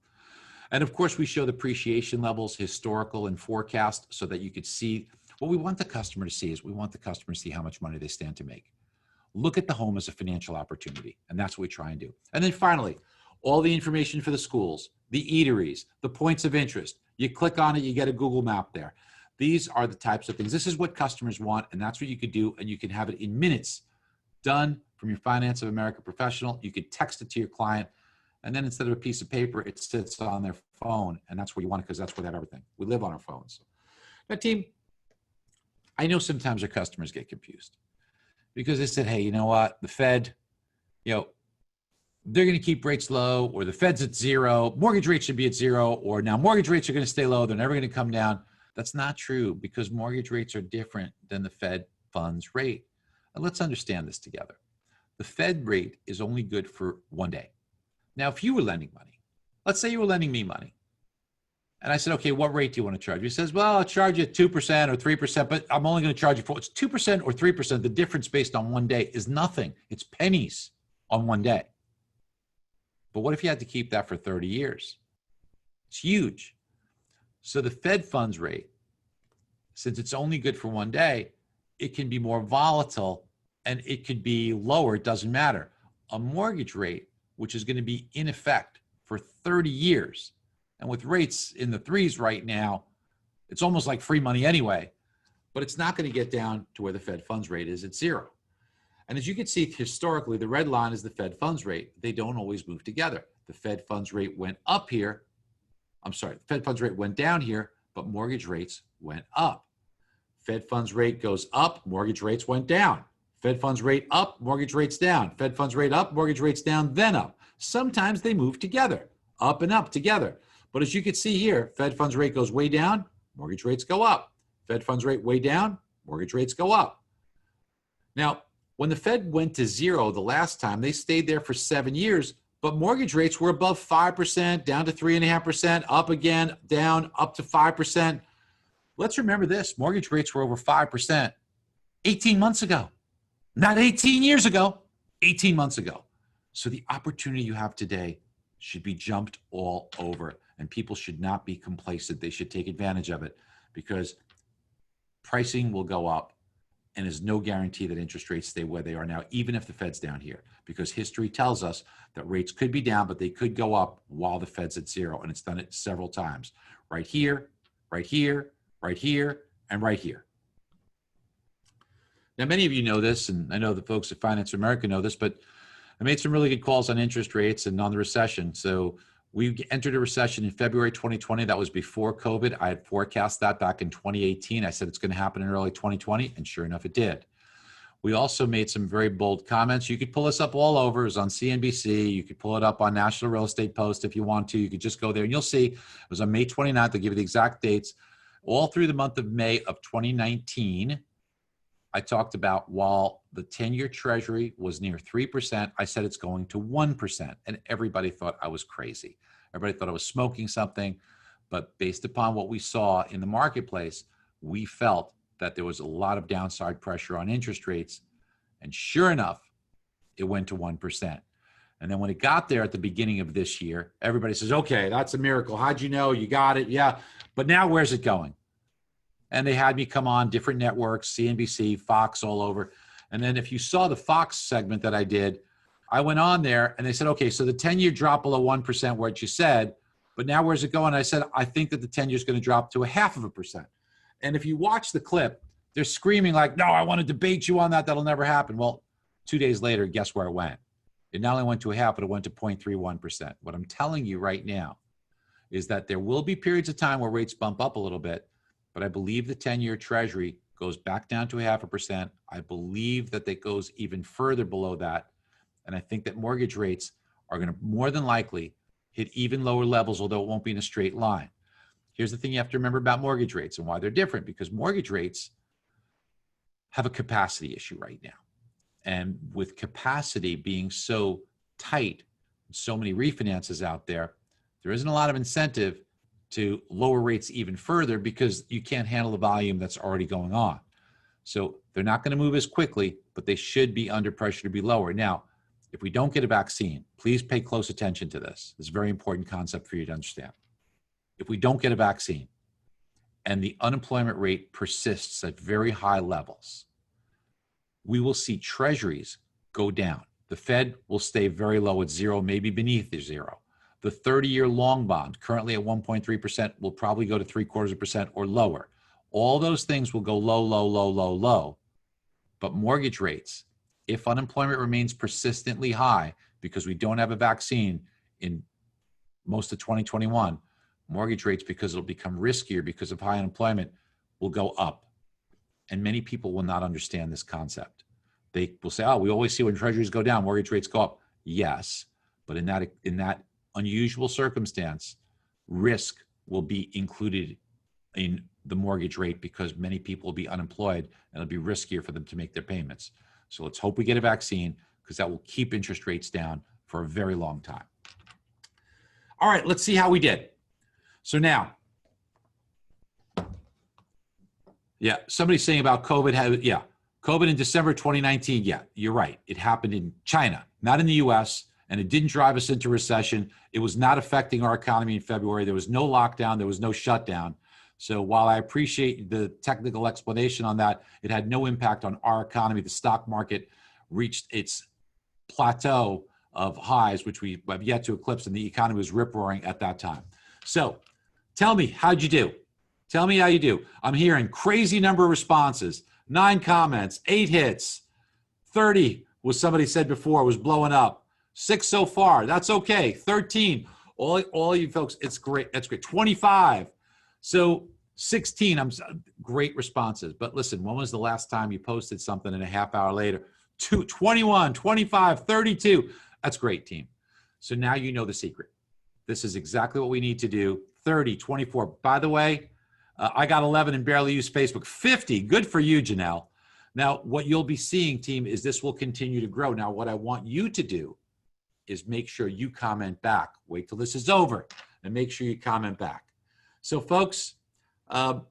And of course, we show the appreciation levels, historical and forecast, so that you could see what we want the customer to see is we want the customer to see how much money they stand to make. Look at the home as a financial opportunity. And that's what we try and do. And then finally, all the information for the schools, the eateries, the points of interest. You click on it, you get a Google map there. These are the types of things. This is what customers want, and that's what you could do, and you can have it in minutes done from your Finance of America professional. You could text it to your client, and then instead of a piece of paper, it sits on their phone, and that's where you want it because that's where they have everything. We live on our phones. Now, team, I know sometimes our customers get confused because they said, hey, you know what? The Fed, they're going to keep rates low, or the Fed's at zero. Mortgage rates should be at zero, or now mortgage rates are going to stay low. They're never going to come down. That's not true because mortgage rates are different than the Fed funds rate. And let's understand this together. The Fed rate is only good for one day. Now, if you were lending money, let's say you were lending me money, and I said, okay, what rate do you want to charge? He says, well, I'll charge you 2% or 3%, but I'm only going to charge you it's 2% or 3%. The difference based on one day is nothing. It's pennies on one day. But what if you had to keep that for 30 years? It's huge. So the Fed funds rate, since it's only good for one day, it can be more volatile and it could be lower. It doesn't matter. A mortgage rate, which is going to be in effect for 30 years, and with rates in the threes right now, it's almost like free money anyway, but it's not going to get down to where the Fed funds rate is at zero. And as you can see historically, the red line is the Fed funds rate. They don't always move together. The Fed funds rate went up here. The Fed funds rate went down here, but mortgage rates went up. Fed funds rate goes up, mortgage rates went down. Fed funds rate up, mortgage rates down. Fed funds rate up, mortgage rates down, then up. Sometimes they move together, up and up together. But as you can see here, Fed funds rate goes way down, mortgage rates go up. Fed funds rate way down, mortgage rates go up. Now, when the Fed went to zero the last time, they stayed there for 7 years, but mortgage rates were above 5%, down to 3.5%, up again, down, up to 5%. Let's remember this, mortgage rates were over 5% 18 months ago. Not 18 years ago, 18 months ago. So the opportunity you have today should be jumped all over, and people should not be complacent. They should take advantage of it because pricing will go up, and there's no guarantee that interest rates stay where they are now, even if the Fed's down here, because history tells us that rates could be down, but they could go up while the Fed's at zero, and it's done it several times. Right here, right here, right here, and right here. Now, many of you know this, and I know the folks at Finance of America know this, but I made some really good calls on interest rates and on the recession. So we entered a recession in February 2020. That was before COVID. I had forecast that back in 2018. I said it's going to happen in early 2020, and sure enough, it did. We also made some very bold comments. You could pull us up all over. It was on CNBC. You could pull it up on National Real Estate Post if you want to. You could just go there, and you'll see it was on May 29th. I'll give you the exact dates. All through the month of May of 2019, I talked about while the 10-year Treasury was near 3%, I said it's going to 1%. And everybody thought I was crazy. Everybody thought I was smoking something. But based upon what we saw in the marketplace, we felt that there was a lot of downside pressure on interest rates. And sure enough, it went to 1%. And then when it got there at the beginning of this year, everybody says, okay, that's a miracle. How'd you know? You got it. Yeah. But now where's it going? And they had me come on different networks, CNBC, Fox, all over. And then if you saw the Fox segment that I did, I went on there and they said, okay, so the 10-year dropped below 1%, what you said, but now where's it going? I said, I think that the 10-year is going to drop to 0.5%. And if you watch the clip, they're screaming like, no, I want to debate you on that. That'll never happen. Well, 2 days later, guess where it went? It not only went to 0.5, but it went to 0.31%. What I'm telling you right now is that there will be periods of time where rates bump up a little bit, but I believe the 10-year Treasury goes back down to 0.5%. I believe that it goes even further below that. And I think that mortgage rates are going to more than likely hit even lower levels, although it won't be in a straight line. Here's the thing you have to remember about mortgage rates and why they're different, because mortgage rates have a capacity issue right now. And with capacity being so tight, so many refinances out there, there isn't a lot of incentive to lower rates even further because you can't handle the volume that's already going on. So they're not going to move as quickly, but they should be under pressure to be lower. Now, if we don't get a vaccine, please pay close attention to this. It's a very important concept for you to understand. If we don't get a vaccine and the unemployment rate persists at very high levels, we will see treasuries go down. The Fed will stay very low at zero, maybe beneath the zero. The 30-year long bond, currently at 1.3%, will probably go to 0.75% or lower. All those things will go low, low, low, low, low. But mortgage rates, if unemployment remains persistently high because we don't have a vaccine in most of 2021, mortgage rates, because it'll become riskier because of high unemployment, will go up. And many people will not understand this concept. They will say, oh, we always see when treasuries go down, mortgage rates go up. Yes, but in that unusual circumstance, risk will be included in the mortgage rate because many people will be unemployed and it'll be riskier for them to make their payments. So let's hope we get a vaccine, because that will keep interest rates down for a very long time. All right, let's see how we did. So now, yeah, somebody's saying about COVID. COVID in December 2019. Yeah, you're right. It happened in China, not in the US, and it didn't drive us into recession. It was not affecting our economy in February. There was no lockdown. There was no shutdown. So while I appreciate the technical explanation on that, it had no impact on our economy. The stock market reached its plateau of highs, which we have yet to eclipse, and the economy was rip-roaring at that time. So tell me, how'd you do? Tell me how you do. I'm hearing crazy number of responses, 9 comments, 8 hits, 30 was somebody said before was blowing up, 6 so far. That's okay. 13. All you folks, it's great. That's great. 25. So 16, great responses. But listen, when was the last time you posted something and a half hour later? 21, 25, 32. That's great, team. So now you know the secret. This is exactly what we need to do. 30, 24. By the way, I got 11 and barely use Facebook. 50. Good for you, Janelle. Now, what you'll be seeing, team, is this will continue to grow. Now, what I want you to do is make sure you comment back. Wait till this is over and make sure you comment back. So, folks, I'm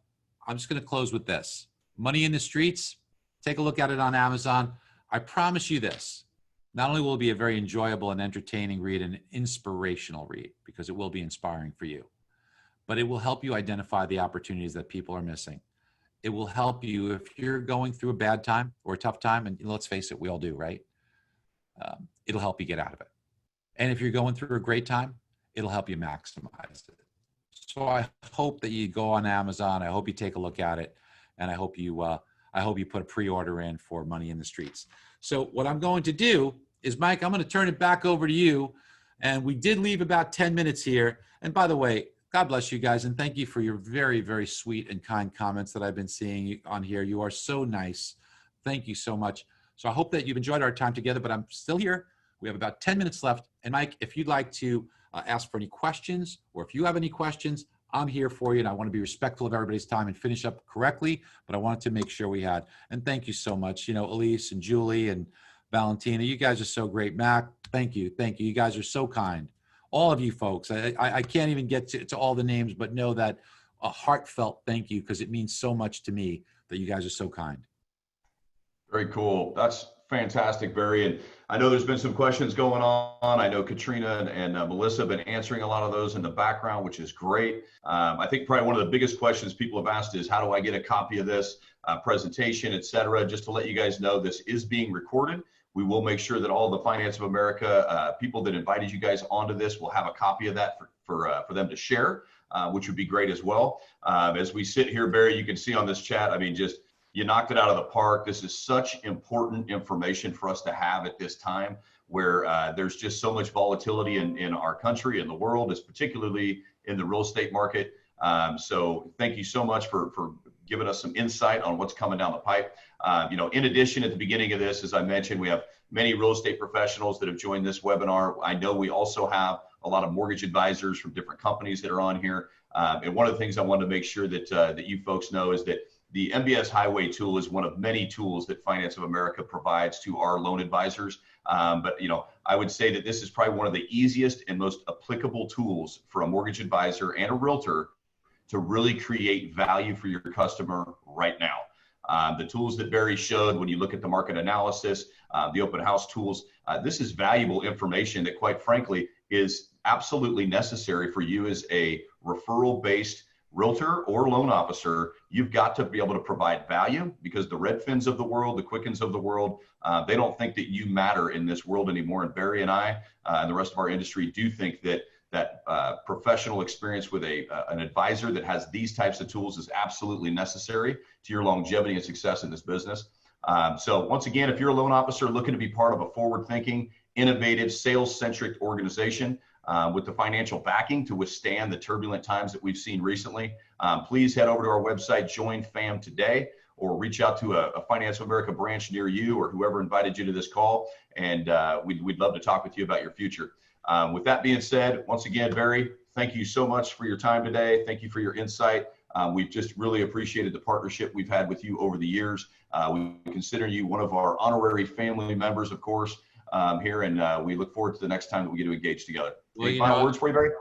just going to close with this. Money in the Streets, take a look at it on Amazon. I promise you this. Not only will it be a very enjoyable and entertaining read, and an inspirational read, because it will be inspiring for you, but it will help you identify the opportunities that people are missing. It will help you if you're going through a bad time or a tough time, and let's face it, we all do, right? It'll help you get out of it. And if you're going through a great time, it'll help you maximize it. So I hope that you go on Amazon. I hope you take a look at it, and I hope you put a pre-order in for Money in the Streets. So what I'm going to do is, Mike, I'm going to turn it back over to you. And we did leave about 10 minutes here. And by the way, God bless you guys, and thank you for your very, very sweet and kind comments that I've been seeing on here. You are so nice. Thank you so much. So I hope that you've enjoyed our time together, but I'm still here. We have about 10 minutes left. And Mike, if you'd like to ask for any questions, or if you have any questions, I'm here for you. And I want to be respectful of everybody's time and finish up correctly, but I wanted to make sure we had. And thank you so much. You know, Elise and Julie and Valentina, you guys are so great. Mac, thank you. Thank you. You guys are so kind. All of you folks, I can't even get to all the names, but know that a heartfelt thank you, because it means so much to me that you guys are so kind. Very cool. That's fantastic, Barry. And I know there's been some questions going on. I know Katrina and Melissa have been answering a lot of those in the background, which is great. I think probably one of the biggest questions people have asked is, how do I get a copy of this presentation, et cetera? Just to let you guys know, this is being recorded. We will make sure that all the Finance of America people that invited you guys onto this will have a copy of that for them to share, which would be great as well. As we sit here, Barry, you can see on this chat, I mean, just you knocked it out of the park. This is such important information for us to have at this time, where there's just so much volatility in our country and the world, is particularly in the real estate market. So thank you so much for giving us some insight on what's coming down the pipe. You know, in addition, at the beginning of this, as I mentioned, we have many real estate professionals that have joined this webinar. I know we also have a lot of mortgage advisors from different companies that are on here. And one of the things I wanted to make sure that you folks know is that the MBS Highway tool is one of many tools that Finance of America provides to our loan advisors. But, you know, I would say that this is probably one of the easiest and most applicable tools for a mortgage advisor and a realtor to really create value for your customer right now. The tools that Barry showed, when you look at the market analysis, the open house tools, this is valuable information that, quite frankly, is absolutely necessary for you as a referral-based realtor or loan officer. You've got to be able to provide value, because the Redfins of the world, the Quickens of the world, they don't think that you matter in this world anymore. And Barry and I and the rest of our industry do think that professional experience with an advisor that has these types of tools is absolutely necessary to your longevity and success in this business. So once again, if you're a loan officer looking to be part of a forward-thinking, innovative, sales-centric organization with the financial backing to withstand the turbulent times that we've seen recently, please head over to our website, Join FAM today, or reach out to a Finance of America branch near you or whoever invited you to this call, and we'd love to talk with you about your future. With that being said, once again, Barry, thank you so much for your time today. Thank you for your insight. We've just really appreciated the partnership we've had with you over the years. We consider you one of our honorary family members, of course, here, and we look forward to the next time that we get to engage together. Any final words for you, Barry?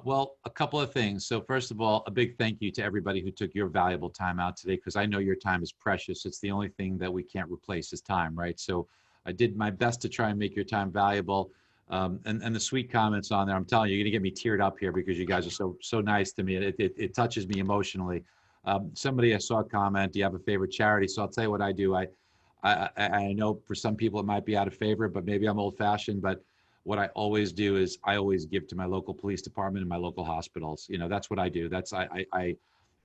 Well, a couple of things. So first of all, a big thank you to everybody who took your valuable time out today, because I know your time is precious. It's the only thing that we can't replace is time, right? So I did my best to try and make your time valuable. And the sweet comments on there, I'm telling you, you're gonna get me teared up here, because you guys are so nice to me. It touches me emotionally. Somebody I saw comment, do you have a favorite charity? So I'll tell you what I do. I know for some people it might be out of favor, but maybe I'm old fashioned, but what I always do is I always give to my local police department and my local hospitals. You know, that's what I do. I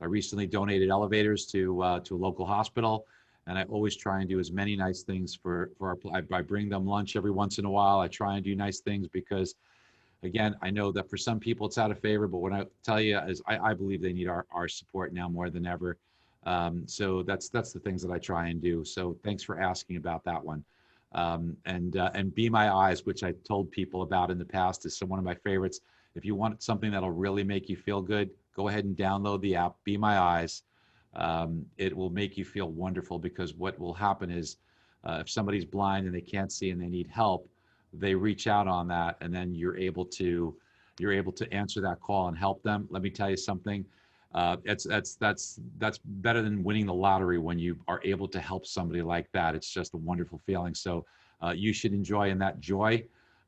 recently donated elevators to a local hospital, and I always try and do as many nice things for I bring them lunch every once in a while. I try and do nice things because, again, I know that for some people it's out of favor, but what I tell you is I believe they need our support now more than ever. So that's the things that I try and do. So thanks for asking about that one. And Be My Eyes, which I told people about in the past, is one of my favorites. If you want something that'll really make you feel good, go ahead and download the app, Be My Eyes. It will make you feel wonderful, because what will happen is if somebody's blind and they can't see and they need help, they reach out on that, and then you're able to answer that call and help them. Let me tell you something. That's better than winning the lottery when you are able to help somebody like that. It's just a wonderful feeling. So you should join in that joy,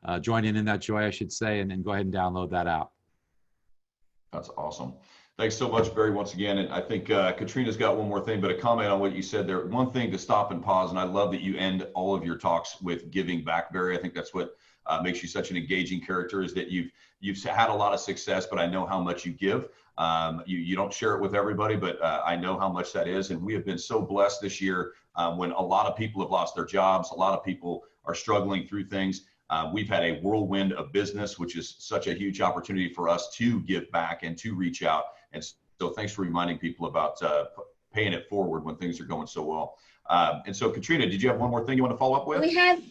I should say, and then go ahead and download that app. That's awesome. Thanks so much, Barry, once again. And I think Katrina's got one more thing, but a comment on what you said there. One thing to stop and pause, and I love that you end all of your talks with giving back, Barry. I think that's what makes you such an engaging character, is that you've had a lot of success, but I know how much you give. You don't share it with everybody, but I know how much that is. And we have been so blessed this year when a lot of people have lost their jobs. A lot of people are struggling through things. We've had a whirlwind of business, which is such a huge opportunity for us to give back and to reach out. And so thanks for reminding people about paying it forward when things are going so well. And so, Katrina, did you have one more thing you want to follow up with?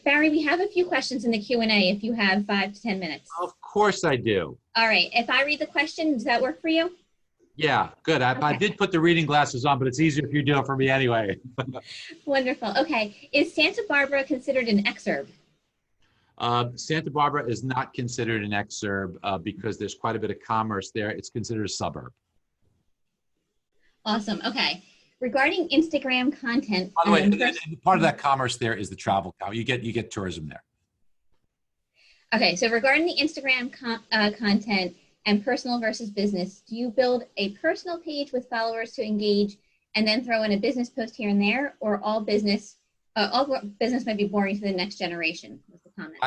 Barry, we have a few questions in the Q&A if you have 5 to 10 minutes. Of course I do. All right. If I read the question, does that work for you? Yeah, good. I did put the reading glasses on, but it's easier if you do it for me anyway. Wonderful. Okay. Is Santa Barbara considered an exurb? Santa Barbara is not considered an exurb because there's quite a bit of commerce there. It's considered a suburb. Awesome. Okay. Regarding Instagram content. By the way, and part of that commerce there is the travel. You get tourism there. Okay. So regarding the Instagram content and personal versus business, do you build a personal page with followers to engage and then throw in a business post here and there, or all business might be boring to the next generation? Was the comment.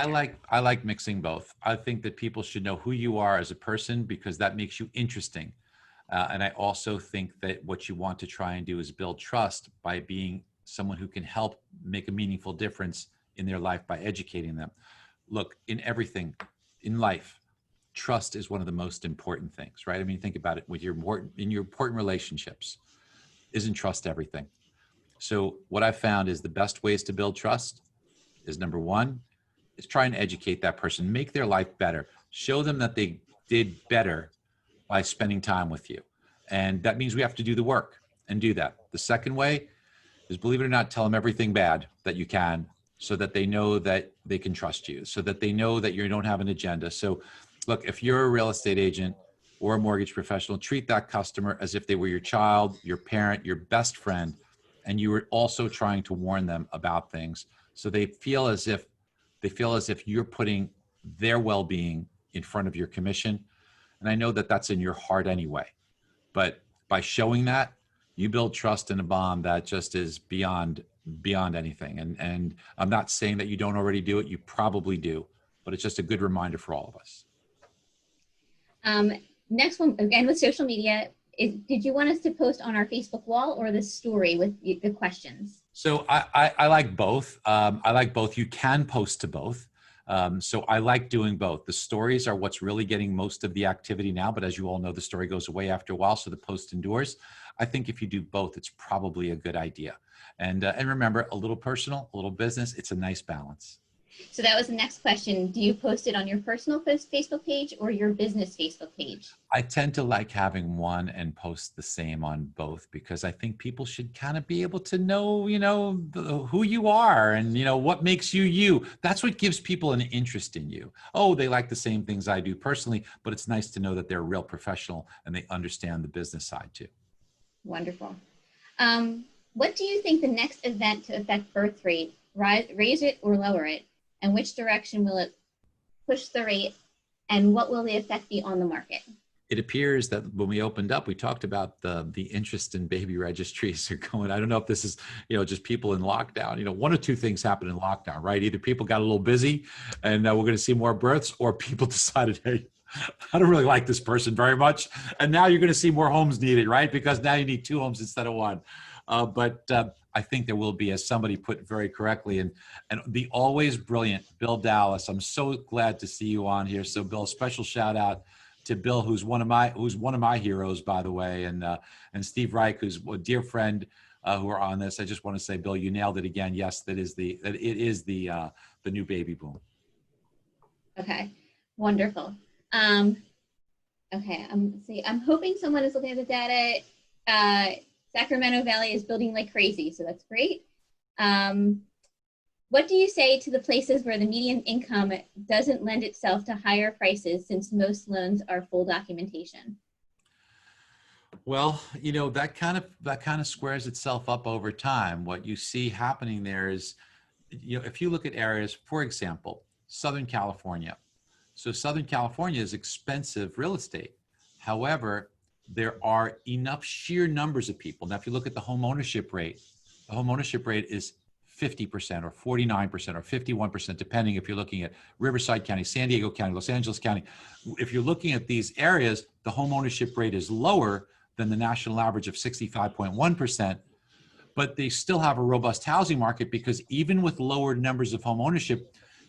I like mixing both. I think that people should know who you are as a person, because that makes you interesting. And I also think that what you want to try and do is build trust by being someone who can help make a meaningful difference in their life by educating them. Look, in everything in life, trust is one of the most important things, right? I mean, think about it in your important relationships. Isn't trust everything? So what I've found is the best ways to build trust is, number one, is try and educate that person, make their life better, show them that they did better by spending time with you. And that means we have to do the work and do that. The second way is, believe it or not, tell them everything bad that you can, so that they know that they can trust you, so that they know that you don't have an agenda. So look, if you're a real estate agent or a mortgage professional, treat that customer as if they were your child, your parent, your best friend. and you are also trying to warn them about things. So they feel as if you're putting their well-being in front of your commission. And I know that that's in your heart anyway, but by showing that, you build trust and a bond that just is beyond anything. And I'm not saying that you don't already do it. You probably do, but it's just a good reminder for all of us. Next one, again with social media, did you want us to post on our Facebook wall or the story with the questions? So I like both. I like both. You can post to both. So I like doing both. The stories are what's really getting most of the activity now, but as you all know, the story goes away after a while, so the post endures. I think if you do both, it's probably a good idea. And remember, a little personal, a little business, it's a nice balance. So that was the next question. Do you post it on your personal Facebook page or your business Facebook page? I tend to like having one and post the same on both, because I think people should kind of be able to know, who you are and, what makes you you. That's what gives people an interest in you. Oh, they like the same things I do personally, but it's nice to know that they're a real professional and they understand the business side too. Wonderful. What do you think the next event to affect birth rate, raise it or lower it? And which direction will it push the rate, and what will the effect be on the market? It appears that when we opened up, we talked about the interest in baby registries are going. I don't know if this is, just people in lockdown. One or two things happened in lockdown, right? Either people got a little busy and we're going to see more births, or people decided, hey, I don't really like this person very much. And now you're going to see more homes needed, right? Because now you need 2 homes instead of 1. But I think there will be, as somebody put very correctly, and the always brilliant Bill Dallas. I'm so glad to see you on here. So Bill, special shout out to Bill, who's one of my heroes, by the way, and Steve Reich, who's a dear friend, who are on this. I just want to say, Bill, you nailed it again. Yes, it is the new baby boom. Okay, wonderful. Okay, I'm hoping someone is looking at the data. Sacramento Valley is building like crazy, so that's great. What do you say to the places where the median income doesn't lend itself to higher prices, since most loans are full documentation? Well, that kind of squares itself up over time. What you see happening there is, if you look at areas, for example, Southern California. So Southern California is expensive real estate. However, there are enough sheer numbers of people. Now, if you look at the homeownership rate is 50% or 49% or 51%, depending if you're looking at Riverside County, San Diego County, Los Angeles County. If you're looking at these areas, the homeownership rate is lower than the national average of 65.1%, but they still have a robust housing market, because even with lower numbers of homeownership,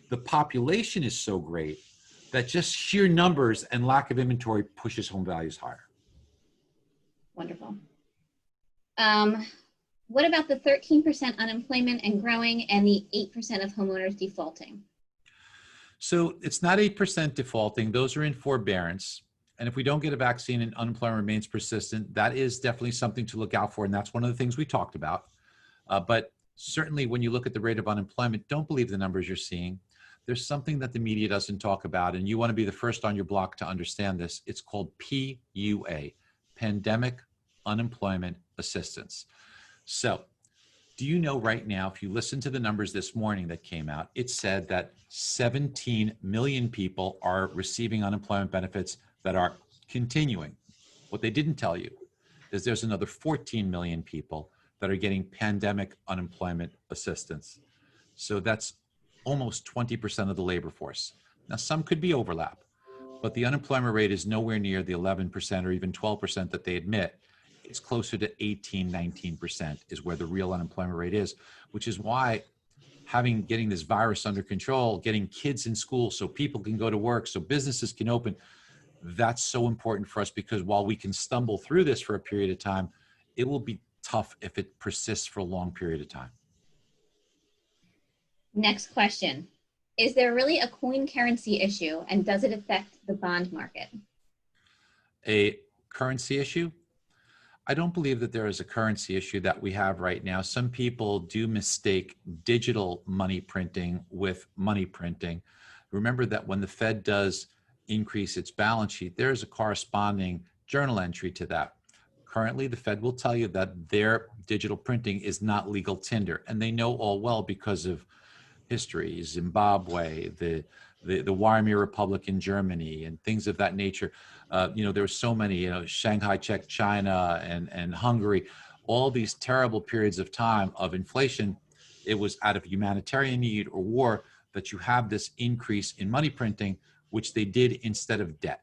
the population is so great that just sheer numbers and lack of inventory pushes home values higher. Wonderful. What about the 13% unemployment and growing, and the 8% of homeowners defaulting? So it's not 8% defaulting. Those are in forbearance. And if we don't get a vaccine and unemployment remains persistent, that is definitely something to look out for. And that's one of the things we talked about. But certainly when you look at the rate of unemployment, don't believe the numbers you're seeing. There's something that the media doesn't talk about, and you want to be the first on your block to understand this. It's called PUA, Pandemic Unemployment Assistance. So do you know right now, if you listen to the numbers this morning that came out, it said that 17 million people are receiving unemployment benefits that are continuing. What they didn't tell you is there's another 14 million people that are getting pandemic unemployment assistance. So that's almost 20% of the labor force. Now, some could be overlap, but the unemployment rate is nowhere near the 11% or even 12% that they admit. It's closer to 18, 19% is where the real unemployment rate is, which is why getting this virus under control, getting kids in school so people can go to work, so businesses can open, that's so important for us, because while we can stumble through this for a period of time, it will be tough if it persists for a long period of time. Next question. Is there really a coin currency issue, and does it affect the bond market? A currency issue? I don't believe that there is a currency issue that we have right now. Some people do mistake digital money printing with money printing. Remember that when the Fed does increase its balance sheet, there is a corresponding journal entry to that. currently the Fed will tell you that their digital printing is not legal tender. And they know all well because of history, Zimbabwe, the Weimar Republic in Germany, and things of that nature. There were so many, Shanghai, Czech, China, and Hungary, all these terrible periods of time of inflation. It was out of humanitarian need or war that you have this increase in money printing, which they did instead of debt.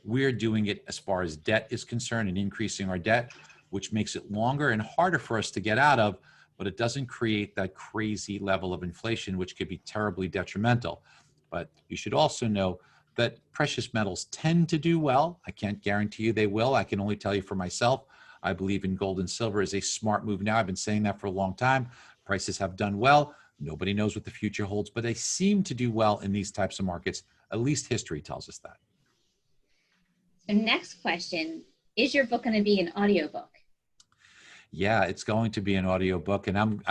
We're doing it as far as debt is concerned and increasing our debt, which makes it longer and harder for us to get out of, but it doesn't create that crazy level of inflation, which could be terribly detrimental. But you should also know that precious metals tend to do well. I can't guarantee you they will. I can only tell you for myself. I believe in gold and silver is a smart move now. I've been saying that for a long time. Prices have done well. Nobody knows what the future holds, but they seem to do well in these types of markets. At least history tells us that. So next question, is your book going to be an audiobook? Yeah, it's going to be an audiobook. And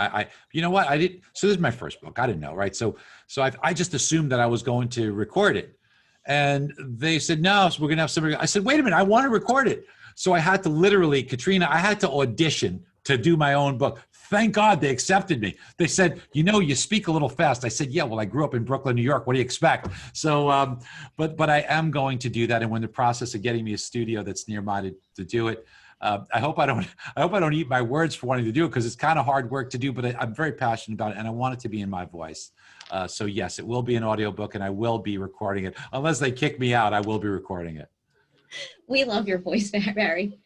you know what? So this is my first book. I didn't know, right? So I just assumed that I was going to record it. And they said, no, so we're going to have somebody. I said, wait a minute, I want to record it. So I had to literally, Katrina, I had to audition to do my own book. Thank God they accepted me. They said, you speak a little fast. I said, yeah, well, I grew up in Brooklyn, New York. What do you expect? So, but I am going to do that. And we're in the process of getting me a studio that's nearby to do it. I hope I don't eat my words for wanting to do it, because it's kind of hard work to do, but I'm very passionate about it and I want it to be in my voice. So yes, it will be an audiobook and I will be recording it. Unless they kick me out, I will be recording it. We love your voice, Barry.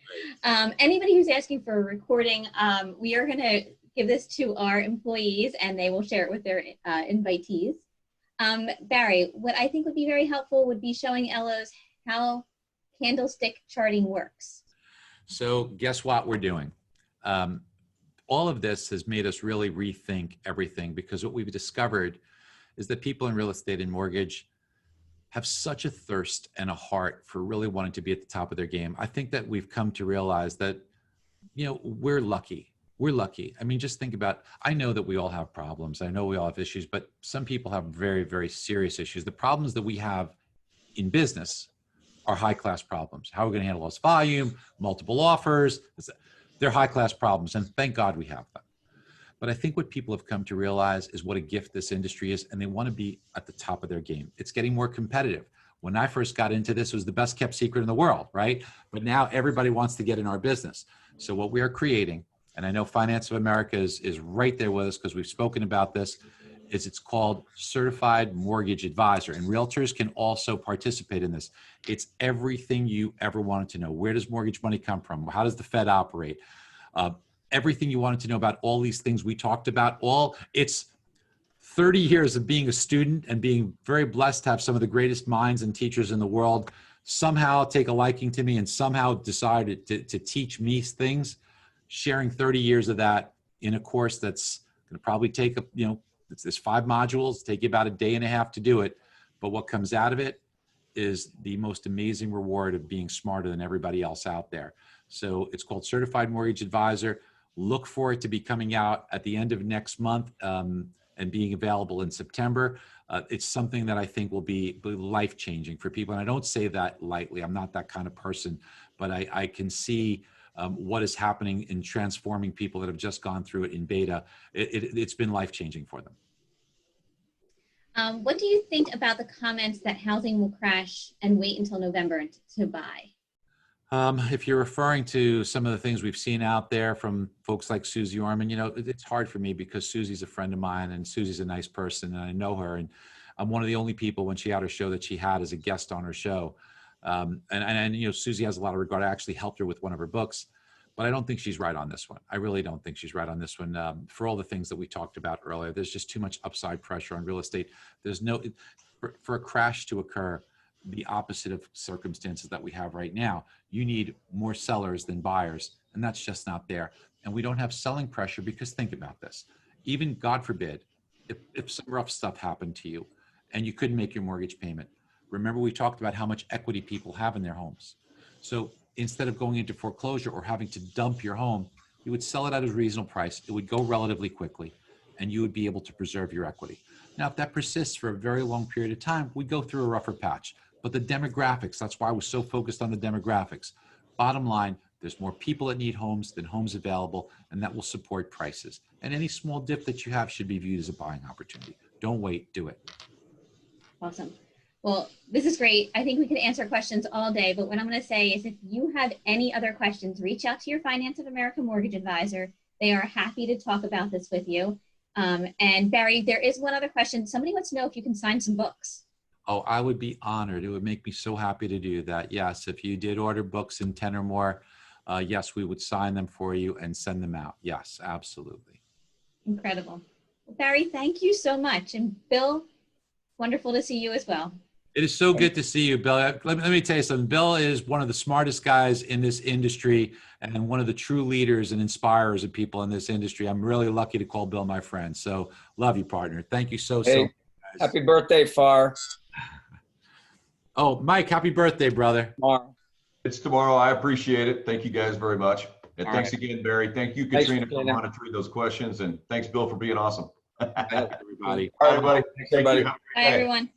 Anybody who's asking for a recording, we are going to give this to our employees and they will share it with their invitees. Barry, what I think would be very helpful would be showing Ellos how candlestick charting works. So guess what we're doing? All of this has made us really rethink everything, because what we've discovered is that people in real estate and mortgage have such a thirst and a heart for really wanting to be at the top of their game. I think that we've come to realize that, we're lucky. We're lucky. I mean, just think about, I know that we all have problems. I know we all have issues, but some people have very, very serious issues. The problems that we have in business are high-class problems. How are we going to handle less volume, multiple offers? They're high-class problems, and thank God we have them. But I think what people have come to realize is what a gift this industry is, and they want to be at the top of their game. It's getting more competitive. When I first got into this, it was the best kept secret in the world, right? But now everybody wants to get in our business. So what we are creating, and I know Finance of America is right there with us because we've spoken about this, is it's called Certified Mortgage Advisor. And realtors can also participate in this. It's everything you ever wanted to know. Where does mortgage money come from? How does the Fed operate? Everything you wanted to know about all these things we talked about. It's 30 years of being a student and being very blessed to have some of the greatest minds and teachers in the world somehow take a liking to me and somehow decide to teach me things. Sharing 30 years of that in a course that's going to probably take there's 5 modules, take you about a day and a half to do it. But what comes out of it is the most amazing reward of being smarter than everybody else out there. So it's called Certified Mortgage Advisor. Look for it to be coming out at the end of next month and being available in September. It's something that I think will be life-changing for people. And I don't say that lightly. I'm not that kind of person, but I can see what is happening in transforming people that have just gone through it in beta. It's been life-changing for them. What do you think about the comments that housing will crash and wait until November to buy? If you're referring to some of the things we've seen out there from folks like Susie Orman, it's hard for me because Susie's a friend of mine and Susie's a nice person and I know her. And I'm one of the only people when she had her show that she had as a guest on her show. And Susie has a lot of regard. I actually helped her with one of her books, but I don't think she's right on this one. I really don't think she's right on this one. For all the things that we talked about earlier, there's just too much upside pressure on real estate. There's for a crash to occur, the opposite of circumstances that we have right now, you need more sellers than buyers, and that's just not there. And we don't have selling pressure because think about this. Even God forbid, if some rough stuff happened to you and you couldn't make your mortgage payment, remember we talked about how much equity people have in their homes. So instead of going into foreclosure or having to dump your home, you would sell it at a reasonable price. It would go relatively quickly and you would be able to preserve your equity. Now, if that persists for a very long period of time, we go through a rougher patch. But the demographics, that's why we're so focused on the demographics. Bottom line, There's more people that need homes than homes available, and that will support prices. And any small dip that you have should be viewed as a buying opportunity. Don't wait, do it. Awesome. Well, this is great. I think we could answer questions all day, but what I'm going to say is if you have any other questions, reach out to your Finance of America mortgage advisor. They are happy to talk about this with you. And Barry, there is one other question. Somebody wants to know if you can sign some books. Oh, I would be honored. It would make me so happy to do that. Yes, if you did order books in 10 or more, yes, we would sign them for you and send them out. Yes, absolutely. Incredible. Well, Barry, thank you so much. And Bill, wonderful to see you as well. It is so good to see you, Bill. Let me tell you something. Bill is one of the smartest guys in this industry and one of the true leaders and inspirers of people in this industry. I'm really lucky to call Bill my friend. So love you, partner. Thank you so much. Happy birthday, Far. Oh, Mike, happy birthday, brother. Tomorrow. It's tomorrow. I appreciate it. Thank you guys very much. And All thanks right. again, Barry. Thank you, Thanks, Katrina, for Katrina. monitoring those questions. And thanks, Bill, for being awesome. Everybody. All right, everybody. Thanks, Thank everybody. you. Have a great Bye, day. everyone.